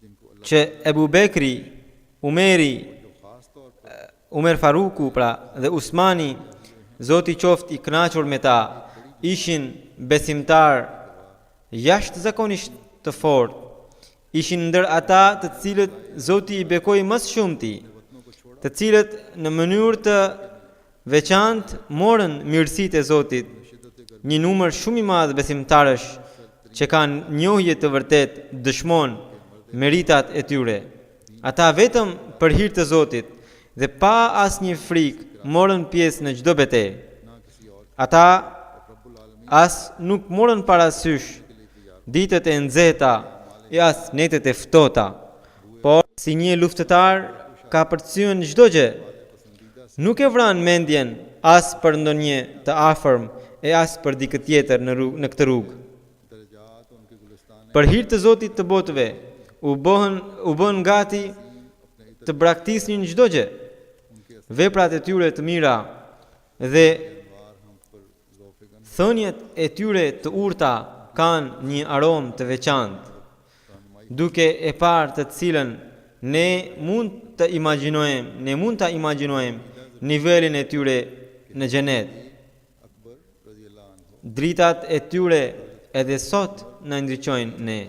जिनको अल्लाह që Ebu Bekri, Umeri, जो खास तौर पर Umer Faruku pra dhe Usmani, Zoti qoftë i kënaqur me ta, ishin besimtar jashtëzakonisht të fortë. Ishin ndër ata të cilët Zoti i bekoi më së shumti, të cilët në mënyrë të veçantë morën mirësitë e Zotit. Një numër shumë i madh besimtarësh që kanë njohje të vërtet dëshmon meritat e tyre. Ata vetëm për hir të Zotit dhe pa asnjë frikë morën pjesë në çdo betejë. Ata as nuk morën parasysh ditët e nxehta e as netët e ftohta, por si një luftëtar ka përcyen çdo gjë. Nuk e vran mendjen as për ndonjë të afërm e as për dikë tjetër në këtë rrugë. दर्जात उनके Gulistan Për hir të Zotit të botëve, u bën gati të braktisnin çdo gjë. Veprat e tyre të mira dhe वार हम पर ज़ौफ़-ए-गन thënjet e tyre të urta kanë një aromë të veçantë, duke e parë të cilën ne mund të imagjinojmë nivelin e tyre në xhenet. Akbar रज़ियल्लाहु अन्हु Dritat e tyre edhe sot na ndriçojnë ne.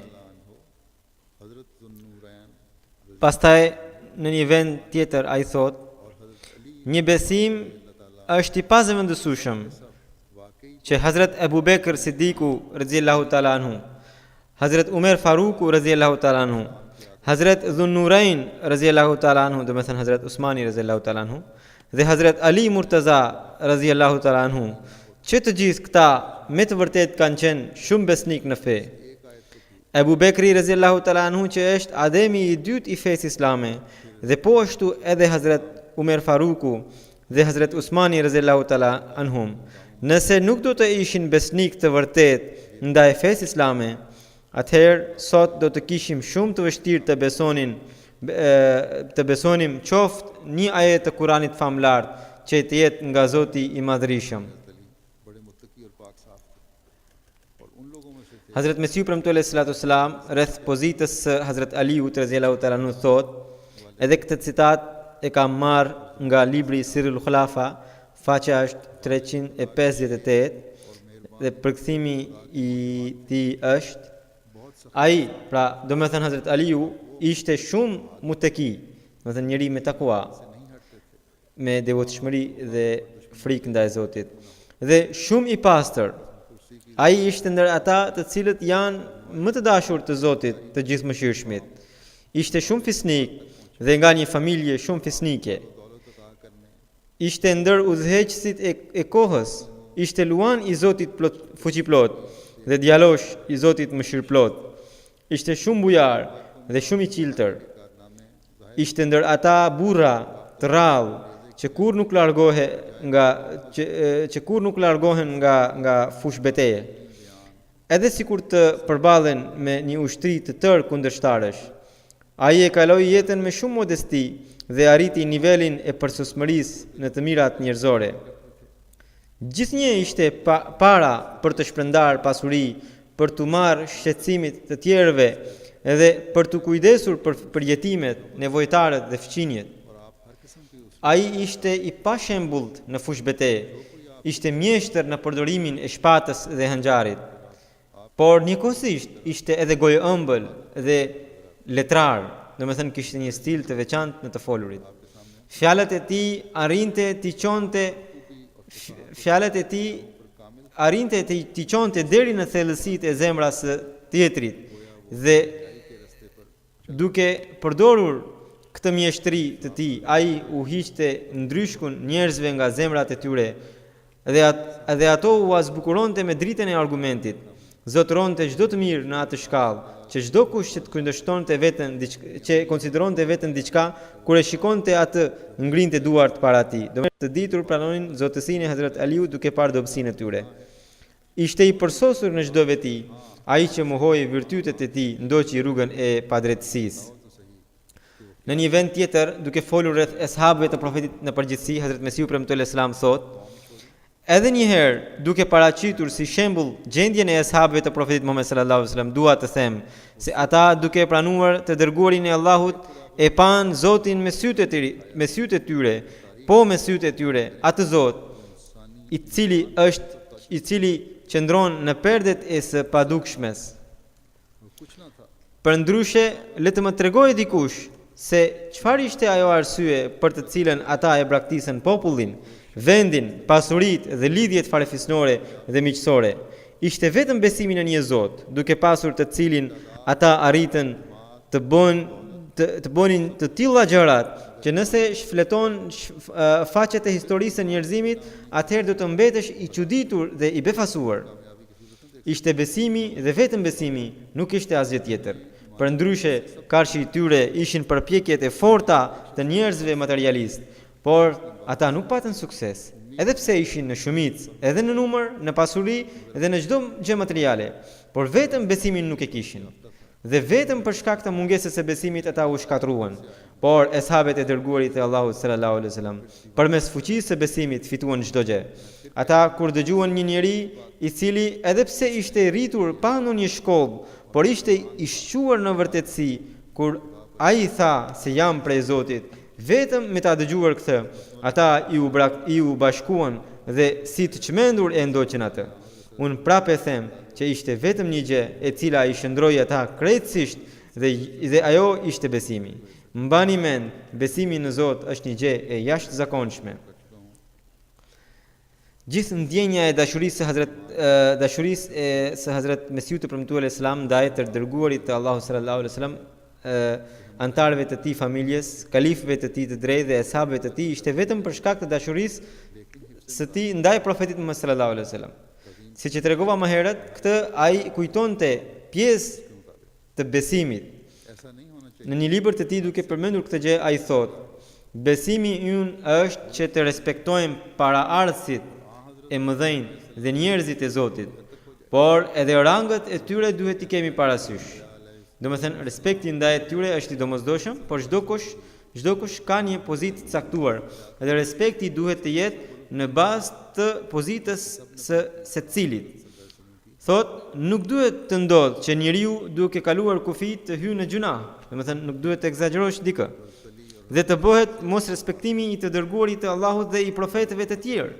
हज़रत ज़ुन्नूरैन Pastaj në një vend tjetër ai thotë, और हज़रत Ali një besim është i pazëvendësueshëm वाकई që Hazrat Ebu Bekr Siddiku radhiyallahu ta'ala anhu, Hazrat Umer Faruku radhiyallahu ta'ala anhu, Hazrat Dhunnurain radhiyallahu ta'ala anhu, do të thënë Hazrat Usmani radhiyallahu ta'ala anhu dhe Hazrat Ali Murtaza radhiyallahu ta'ala anhu, që të gjithë këta me të vërtet kanë qenë shumë besnik në fe. Ebu Bekri radhiyallahu ta'ala anhu që është ademi i dytë i fesë islame dhe po ashtu edhe Hazrat Umer Faruku dhe Hazrat Usmani radhiyallahu ta'ala anhum. Nëse nuk do të ishin besnik të vërtet ndaj fesë islame, atëherë sot do të kishim shumë të vështirë të besonim qoftë një ajet të Kuranit famlar që të jetë nga Zoti i Madhërisëm. बड़े मुत्तकी और पाक साफ थे और उन लोगों में से थे Hazrat Mesiu premtues sallallahu alaihi wasallam rreth pozitës së Hazrat Aliut radhiyallahu ta'ala anhu thotë, edhe këtë citat e kam marrë nga libri Sirul Khulafa, faqja është 358 dhe përkthimi i tij është: ai, pra, do me thënë Hazrat Aliu ishte shumë muteki, do me thënë njëri me takua, me devotshmëri dhe frikë ndaj Zotit, dhe shumë i pastër. Ai ishte ndër ata të cilët janë më të dashur të Zotit të gjithëmëshirshmit. Ishte shumë fisnik dhe nga një familje shumë fisnike. Ishte ndër udhëheqësit e kohës, ishte luan i Zotit fuqiplot dhe djalosh i Zotit mëshirplot. Ishte shumë bujar dhe shumë i qiltër. Ishte ndër ata burra të rrallë që kur nuk largohen nga fush beteje. Edhe sikur të përballen me një ushtri të tërë kundërshtarësh. Ai e kaloi jetën me shumë modesti dhe arriti nivelin e përsosmërisë në të mirat njerëzore. Gjithnjë ishte para për të shpërndar pasuri, për të marrë shqetësimit të tjerëve edhe për të kujdesur për jetimet, nevojtarët dhe fëqinjet. और आप हर किस्म की उस Ai ishte i pashembullt në fushbete, ishte mjeshtër në përdorimin e shpatës dhe hëngjarit, por njëkohësisht ishte edhe gojë ëmbël dhe letrar, domethënë kishte një stil të veçantë në të folurit. Fjalët e tij arrinte t'i çonte deri në thellësitë e zemrës së tjetrit dhe duke përdorur këtë mjeshtri të tij, ai u hiqte ndryshkun njerëzve nga zemrat e tyre dhe ato u azbukuronte me dritën e argumentit. Zotëronte çdo të mirë në atë shkallë që çdo kush që të kundërshtonte veten që konsideronte veten diçka, kur e shikonte atë ngrinte duart para tij. Do të ditur pranonin zotësinë e Hazrat Aliut duke parë dobësinë e tyre. Ishte i përsosur në çdo veti, ai që mohoi virtytet e tij, ndoqi rrugën e padrejtësisë. Në një vend tjetër, duke folur rreth eshabëve të profetit në përgjithësi, Hazrat Mesiu premtuar selam thotë: edhe njëherë, duke paraqitur si shembull gjendjen e eshabëve të profetit Muhammed sallallahu alaihi wasallam, dua të them se ata duke pranuar të dërguarin e Allahut e pan Zotin me sytë e tyre, po me sytë e tyre, atë Zot i cili qëndron në perdet e së padukshmes. कुछ ना था Përndryshe, le të më tregojë dikush se çfarë ishte ajo arsye për të cilën ata e braktisën popullin, vendin, pasuritë dhe lidhjet farefisnore dhe miqësore. Ishte vetëm besimi në një Zot, duke pasur të cilin ata arritën të bënin të tilla gjërat që nëse shfleton faqet e historisë së njerëzimit, atëherë do të mbetesh i çuditur dhe i befasuar. Ishte besimi dhe vetëm besimi, nuk ishte asgjë tjetër. Përndryshe, karshi i tyre ishin përpjekjet e forta të njerëzve materialist, por ata nuk patën sukses, edhe pse ishin në shumicë, edhe në numër, në pasuri dhe në çdo gjë materiale, por vetëm besimin nuk e kishin. Dhe vetëm për shkak të mungesës së besimit ata u shkatruan. Por eshabet e dërguarit e Allahut sallallahu alaihi wasallam, përmes fuqisë së besimit fituan çdo gjë. Ata kur dëgjuan një njeri i cili edhe pse ishte rritur pa ndonjë shkollë, por ishte i shquar në vërtetësi, kur ai tha se jam prej Zotit, vetëm me ta dëgjuar këtë, ata i u bashkuan dhe si të çmendur e ndoqën atë. Unë prapë them që ishte vetëm një gjë e cila i shndroi ata krejtësisht dhe ajo ishte besimi. Mbani mend, besimi në Zot është një gjë e jashtëzakonshme. Gjithë ndjenja e dashurisë së Hazrat Mesiut të premtuar Islam ndaj të dërguarit të Allahut sallallahu alaihi wasallam, antarëve të tij familjes, kalifëve të tij të drejtë dhe eshabëve të tij, ishte vetëm për shkak të dashurisë së tij ndaj profetit Muhammed sallallahu alaihi wasallam. Siç e tregova më herët, këtë ai kujtonte pjesë të besimit. ऐसा नहीं होना चाहिए Në një libër të tij duke përmendur këtë gjë, ai thotë: besimi ynë është që të respektojmë paraardhësit e mëdhenj dhe njerëzit e Zotit, por edhe rangët e tyre duhet t'i kemi parasysh. Domethënë, respekti ndaj tyre është i domosdoshëm, por çdo kush ka një pozitë të caktuar, dhe respekti duhet të jetë në bazë të pozitës së secilit. Thot, nuk duhet të ndodhë që njeriu duke kaluar kufi të hyjë në gjuna, domethënë nuk duhet të egzagerosh dikë, dhe të bëhet mos respektimi i të dërguarit të Allahut dhe i profetëve të tjerë.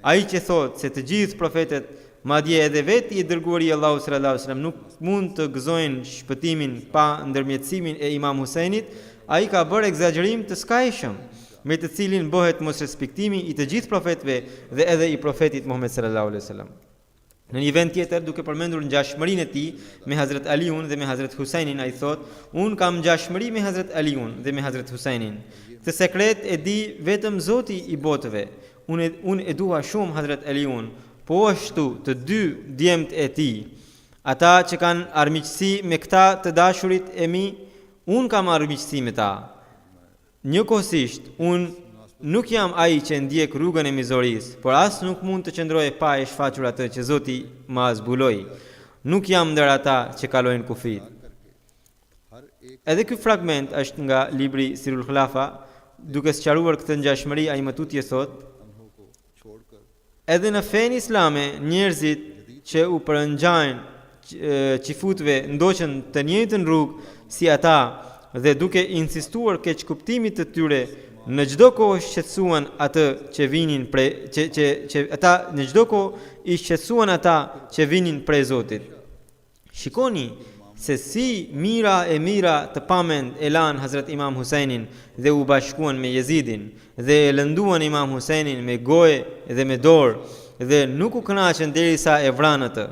Ai që thot se të gjithë profetët, madje edhe vetë i dërguari i Allahut sallallahu alaihi wasallam, nuk mund të gëzojnë shpëtimin pa ndërmjetësimin e Imam Husajnit, ai ka bërë egzagerim të skajshëm, me të cilin bëhet mos respektimi i të gjithë profetëve dhe edhe i profetit Muhammed sallallahu alaihi wasallam. Në një vend tjetër, duke përmendur ngjashmërinë e tij me Hazrat Aliun dhe me Hazrat Husajnin, ai thot: "Un kam ngjashmëri me Hazrat Aliun dhe me Hazrat Husajnin. Këtë sekret e di vetëm Zoti i botëve. Unë e dua shumë Hazrat Aliun, po ashtu të dy djemt e tij. Ata që kanë armiqësi me këta të dashurit e mi, unë kam armiqësi me ta. Njëkohësisht, unë nuk jam ai që ndjek rrugën e mizorisë, por as nuk mund të qëndroj pa e shfaqur atë që Zoti ma zbuloi. Nuk jam ndër ata që kalojnë kufit." Edhe ky fragment është nga libri Sirul Khulafa, duke sqaruar këtë ngjashmëri, ai më tutje thot: Edhe në fenë islame, njerëzit që u përngjajnë qifutëve ndoqën të njëjtën rrugë si ata dhe duke insistuar keq kuptimit të tyre, në çdo kohë shqetësuan atë që vinin që ata në çdo kohë i shqetësuan ata që vinin prej Zotit. Shikoni se si mira të pamend e lanë Hazrat Imam Huseinin dhe u bashkuan me Jezidin dhe e lënduan Imam Huseinin me gojë dhe me dorë dhe nuk u kënaqën derisa e vranë atë.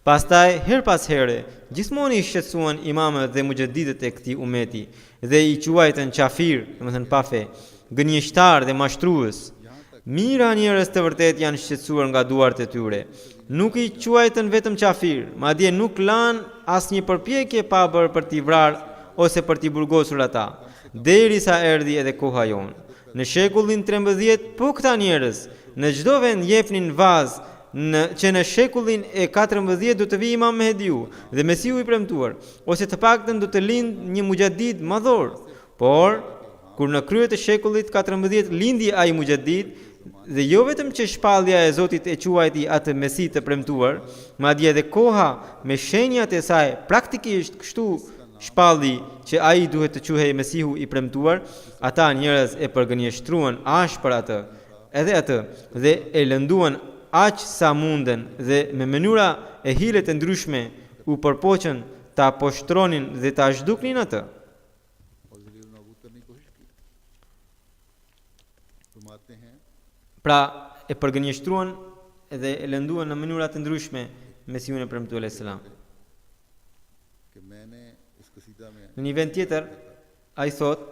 Pastaj her pas here gjithmonë i shqetësuan imamët dhe muxhedidët e këtij umeti dhe i quajtën qafir, domethënë pa fe, gënjeshtar dhe mashtrues. Mira njerëz të vërtet janë shqetësuar nga duart e tyre. Nuk i quajtën vetëm qafir, madje nuk lanë asnjë përpjekje pa bërë për t'i vrarë ose për t'i burgosur ata, derisa erdhi edhe koha jonë. Në shekullin 13, po këta njerëz në çdo vend jepnin vazë që në shekullin e 14 do të vijë Imam Mehdiu dhe Mesiu i premtuar, ose të paktën do të lind një muxhaddid madhor. Por kur në krye të shekullit 14 lindi ai muxhaddid, dhe jo vetëm që shpallja e Zotit e quajti atë Mesi të premtuar, madje edhe koha me shenjat e saj praktikisht kështu shpalli që ai duhet të quhej Mesihu i premtuar, ata njerëz e përgënjeshtruan ashpër atë dhe e lënduan aq sa munden dhe me mënyra e hilet e ndryshme u përpoqën ta poshtronin dhe ta zhduknin atë. Pra e përgënjeshtruan dhe e lënduan në mënyra të ndryshme Mesiun e premtuar alayhis salam. Në një vend tjetër ai thot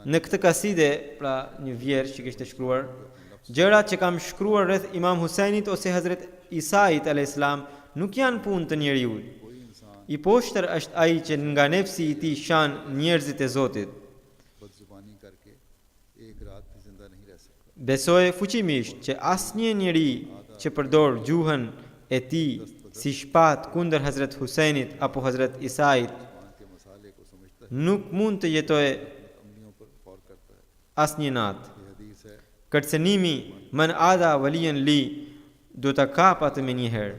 në këtë kaside, pra një vjersh që kishte shkruar, gjërat që kam shkruar rreth Imam Husajnit ose Hazret Isait alayhis salam nuk janë punë të njeriu. I poshtër është ai që nga nefsi i tij shan njerëzit e Zotit. Besoj fuqimisht që asnjë njeri që përdor gjuhën e tij si shpat kundër Hazret Husajnit apo Hazret Isait nuk mund të jetojë asnjë natë. Kërcënimi man ada waliyan li do ta kap atë me një herë.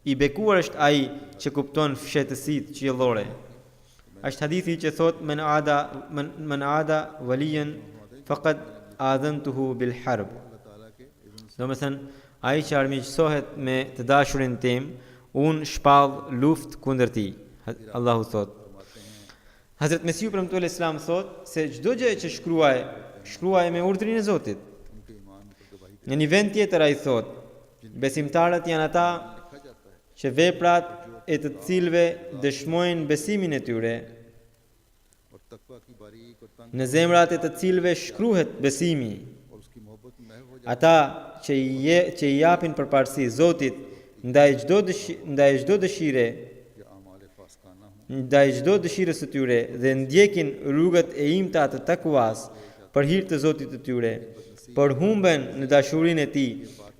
I bekuar është ai që kupton fshehtësitë qiellore. Është hadithi që thot man ada waliyan faqad adhantuhu bil harb. Domethënë ai që armiqësohet me të dashurin tim, unë shpall luftë kundër tij. Allahu thot. Hazrat Mesiu premtuar Islam thot se çdo gjë që shkruaj me urdhrin e Zotit. Në një vend tjetër ai thot, besimtarët janë ata që veprat e të cilëve dëshmojnë besimin e tyre, në zemrat e të cilëve shkruhet besimi. Ata që i japin përparësi Zotit ndaj çdo dëshirës së tyre dhe ndjekin rrugët e imta të takuas për hir të Zotit të tyre, përhumben në dashurinë e tij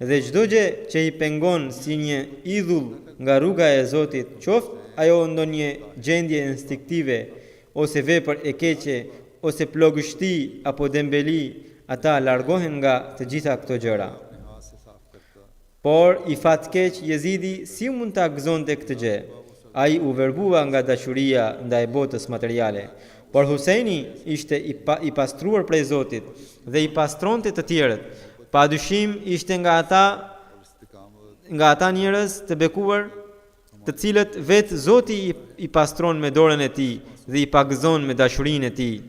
dhe çdo gjë që i pengon si një idhull nga rruga e Zotit, qoftë ajo ndonjë gjendje instinktive ose vepër e keqe ose plogështi apo dembeli, ata largohen nga të gjitha këto gjëra. Por i fatkeq Jezidi si mund ta gëzonte këtë gjë? Ai u verbua nga dashuria ndaj botës materiale. Por Huseini ishte i pastruar prej Zotit dhe i pastronte të tjerët. Padyshim ishte nga ata njerëz të bekuar, të cilët vetë Zoti i pastron me dorën e tij dhe i pagëzon me dashurinë e tij.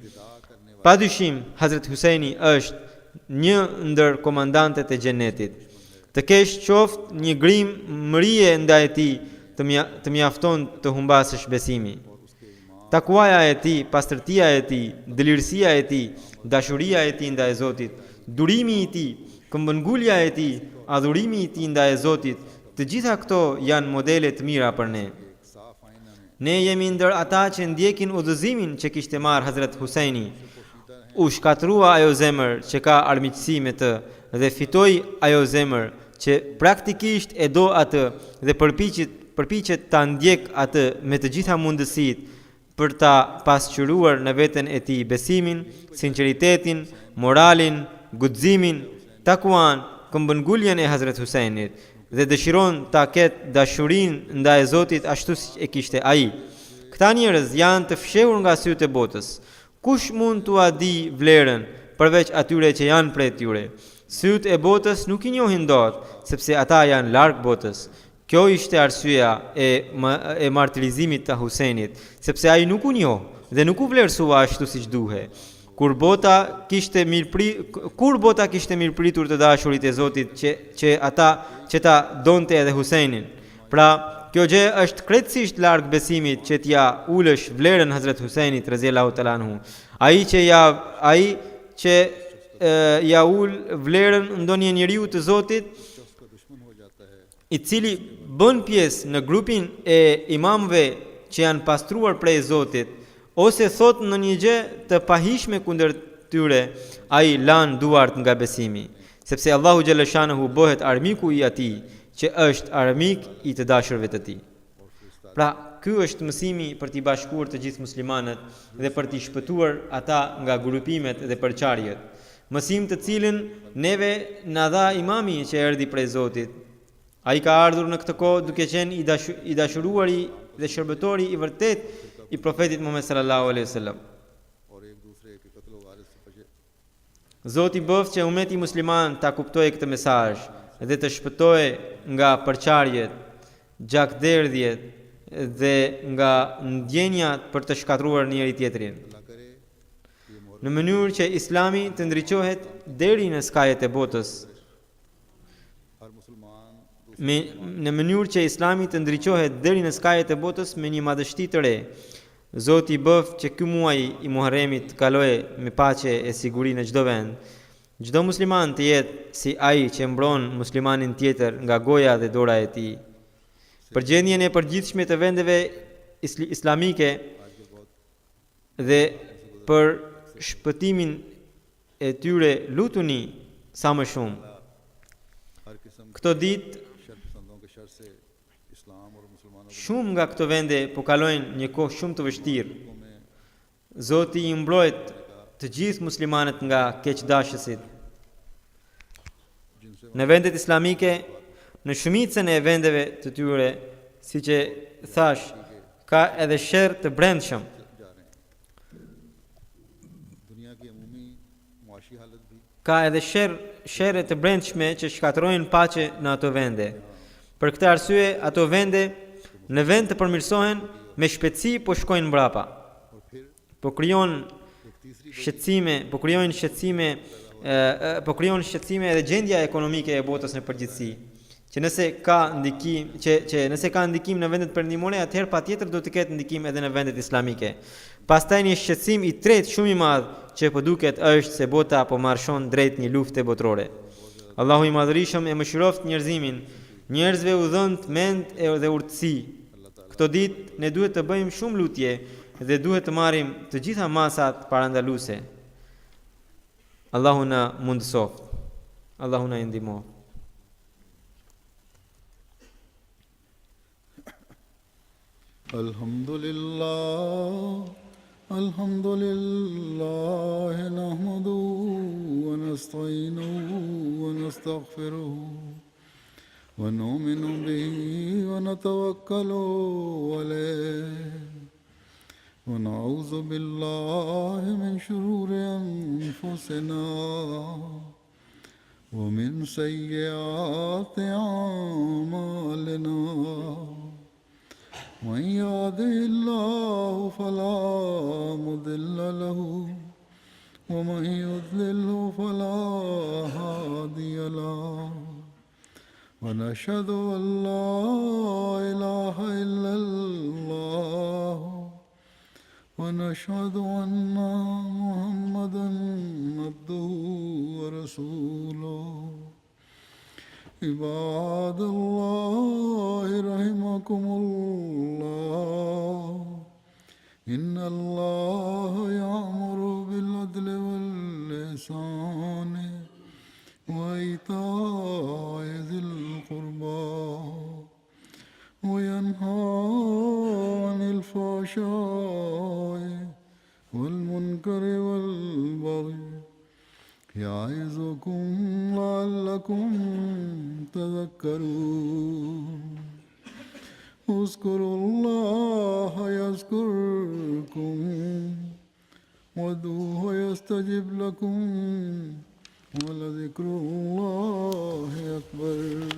Padyshim Hazrat Huseini është një ndër komandantët e xhenetit. Të kesh qoftë një grim mërije ndaj tij të mjafton të humbasësh besimi. Takuaja e tij, pastërtia e tij, dëlirësia e tij, dashuria e tij ndaj Zotit, durimi i tij, këmbëngulja e tij, adhurimi i tij ndaj Zotit, të gjitha këto janë modele të mira për ne. Ne jemi ndër ata që ndjekin udhëzimin që kishte marrë Hazrat Huseini. U shkatrua ajo zemër që ka armiqësi me të dhe fitoi ajo zemër që praktikisht e do atë dhe përpiqet ta ndjek atë me të gjitha mundësitë për ta pasqyruar në veten e tij besimin, sinqeritetin, moralin, guximin, takuan, këmbënguljen e Hazrat Husajnit dhe dëshiron ta ketë dashurinë ndaj Zotit ashtu siç e kishte ai. Këta njerëz janë të fshehur nga sytë e botës. Kush mund t'ua di vlerën përveç atyre që janë prej tyre? Sytë e botës nuk i njohin dot, sepse ata janë larg botës. Kjo ishte arsyeja e martirizimit të Husajnit, sepse ai nuk u njoh dhe nuk u vlerësua ashtu siç duhet. Kur bota kishte mirëpritur të dashurit e Zotit që ta donte edhe Husajnin. Pra, kjo gjë është krejtësisht larg besimit që t'ja ulësh vlerën Hazrat Husajnit radhiyallahu ta'ala anhu. Ai që ja ul vlerën ndonjë njeriu të Zotit, उसका दुश्मन हो जाता है, i cili bën pjesë në grupin e imamëve që janë pastruar prej Zotit, ose thot në një gjë të pahishme kundër tyre, ai lan duart nga besimi, sepse Allahu xhaleshanehu bëhet armiku i atij që është armik i të dashurve të tij. Pra, ky është mësimi për t'i bashkuar të gjithë muslimanët dhe për t'i shpëtuar ata nga grupimet dhe përçarjet. Mësim të cilin neve na dha imami që erdhi prej Zotit. Ai ka ardhur në këtë kohë duke qenë i dashuruari dhe shërbëtori i vërtet i profetit Muhammed sallallahu alaihi wasallam. और एक दूसरे के कत्ल वारिस से बचे। Zoti bëft që umeti musliman ta kuptojë këtë mesazh dhe të shpëtohej nga përçarjet, gjakderdhjet dhe nga ndjenjat për të shkatruar njëri tjetrin. अल्लाह करे ये मोहर Në mënyrë që Islami të ndriçohet deri në skajet e botës. हर मुसलमान Në mënyrë që Islami të ndriçohet deri në skajet e botës me një madhështi të re. Zoti bëft që ky muaj i Muharremit të kalojë me paqe e siguri në çdo vend. Çdo musliman të jetë si ai që mbron muslimanin tjetër nga goja dhe dora e tij. Për gjendjen e përgjithshme të vendeve islamike dhe për shpëtimin e tyre lutuni sa më shumë. हर किस्म के Këto ditë sir पसंदों के शर से इस्लाम और मुसलमानों shumë nga këto vende po kalojnë një kohë shumë të vështirë. में Zoti i mbrojt të gjithë muslimanët nga keqdashësit. जिनसे Në vendet islamike, në shumicën e vendeve të tyre, siç e thash, ka edhe sherr të brendshëm. जा रहे हैं। दुनिया की अमूमी मुआशी हालत भी Ka edhe sherre të brendshme që shkatërrojnë paqe në ato vende. Për këtë arsye, ato vende në vend të përmirësohen, me shpejtësi po shkojnë mbrapa. और फिर Po krijojnë एक तीसरी shqetësime edhe gjendja ekonomike e botës në përgjithësi. Që nëse ka ndikim në vendet perëndimore, atëherë patjetër do të ketë ndikim edhe në vendet islamike. Pastaj një shqetësim i tretë shumë i madh që po duket është se bota po marshon drejt një lufte botërore. Allahu i Madhërisëm e mëshiroft njerëzimin, njerëzve u dhënë mend dhe urtësi. Këto ditë ne duhet të bëjmë shumë lutje dhe duhet të marrim të gjitha masat parandaluese. Allahu na mundësoft. Allahu na ndihmoft. الحمد لله نحمده ونستعينه ونستغفره ونؤمن به ونتوكل عليه ونعوذ بالله من شرور أنفسنا ومن سيئات أعمالنا من يهده الله فلا مضل له ومن يضلل فلا هادي له ونشهد أن لا إله إلا الله ونشهد أن محمدا عبده ورسوله عباد الله رحمكم الله إن الله يأمر بالعدل والإحسان وإيتاء ذي القربى وينهى عن الفحشاء والبغي يعظكم لعلكم تذكرون اذكروا الله يذكركم وادعوه يستجب لكم ولذكر الله أكبر.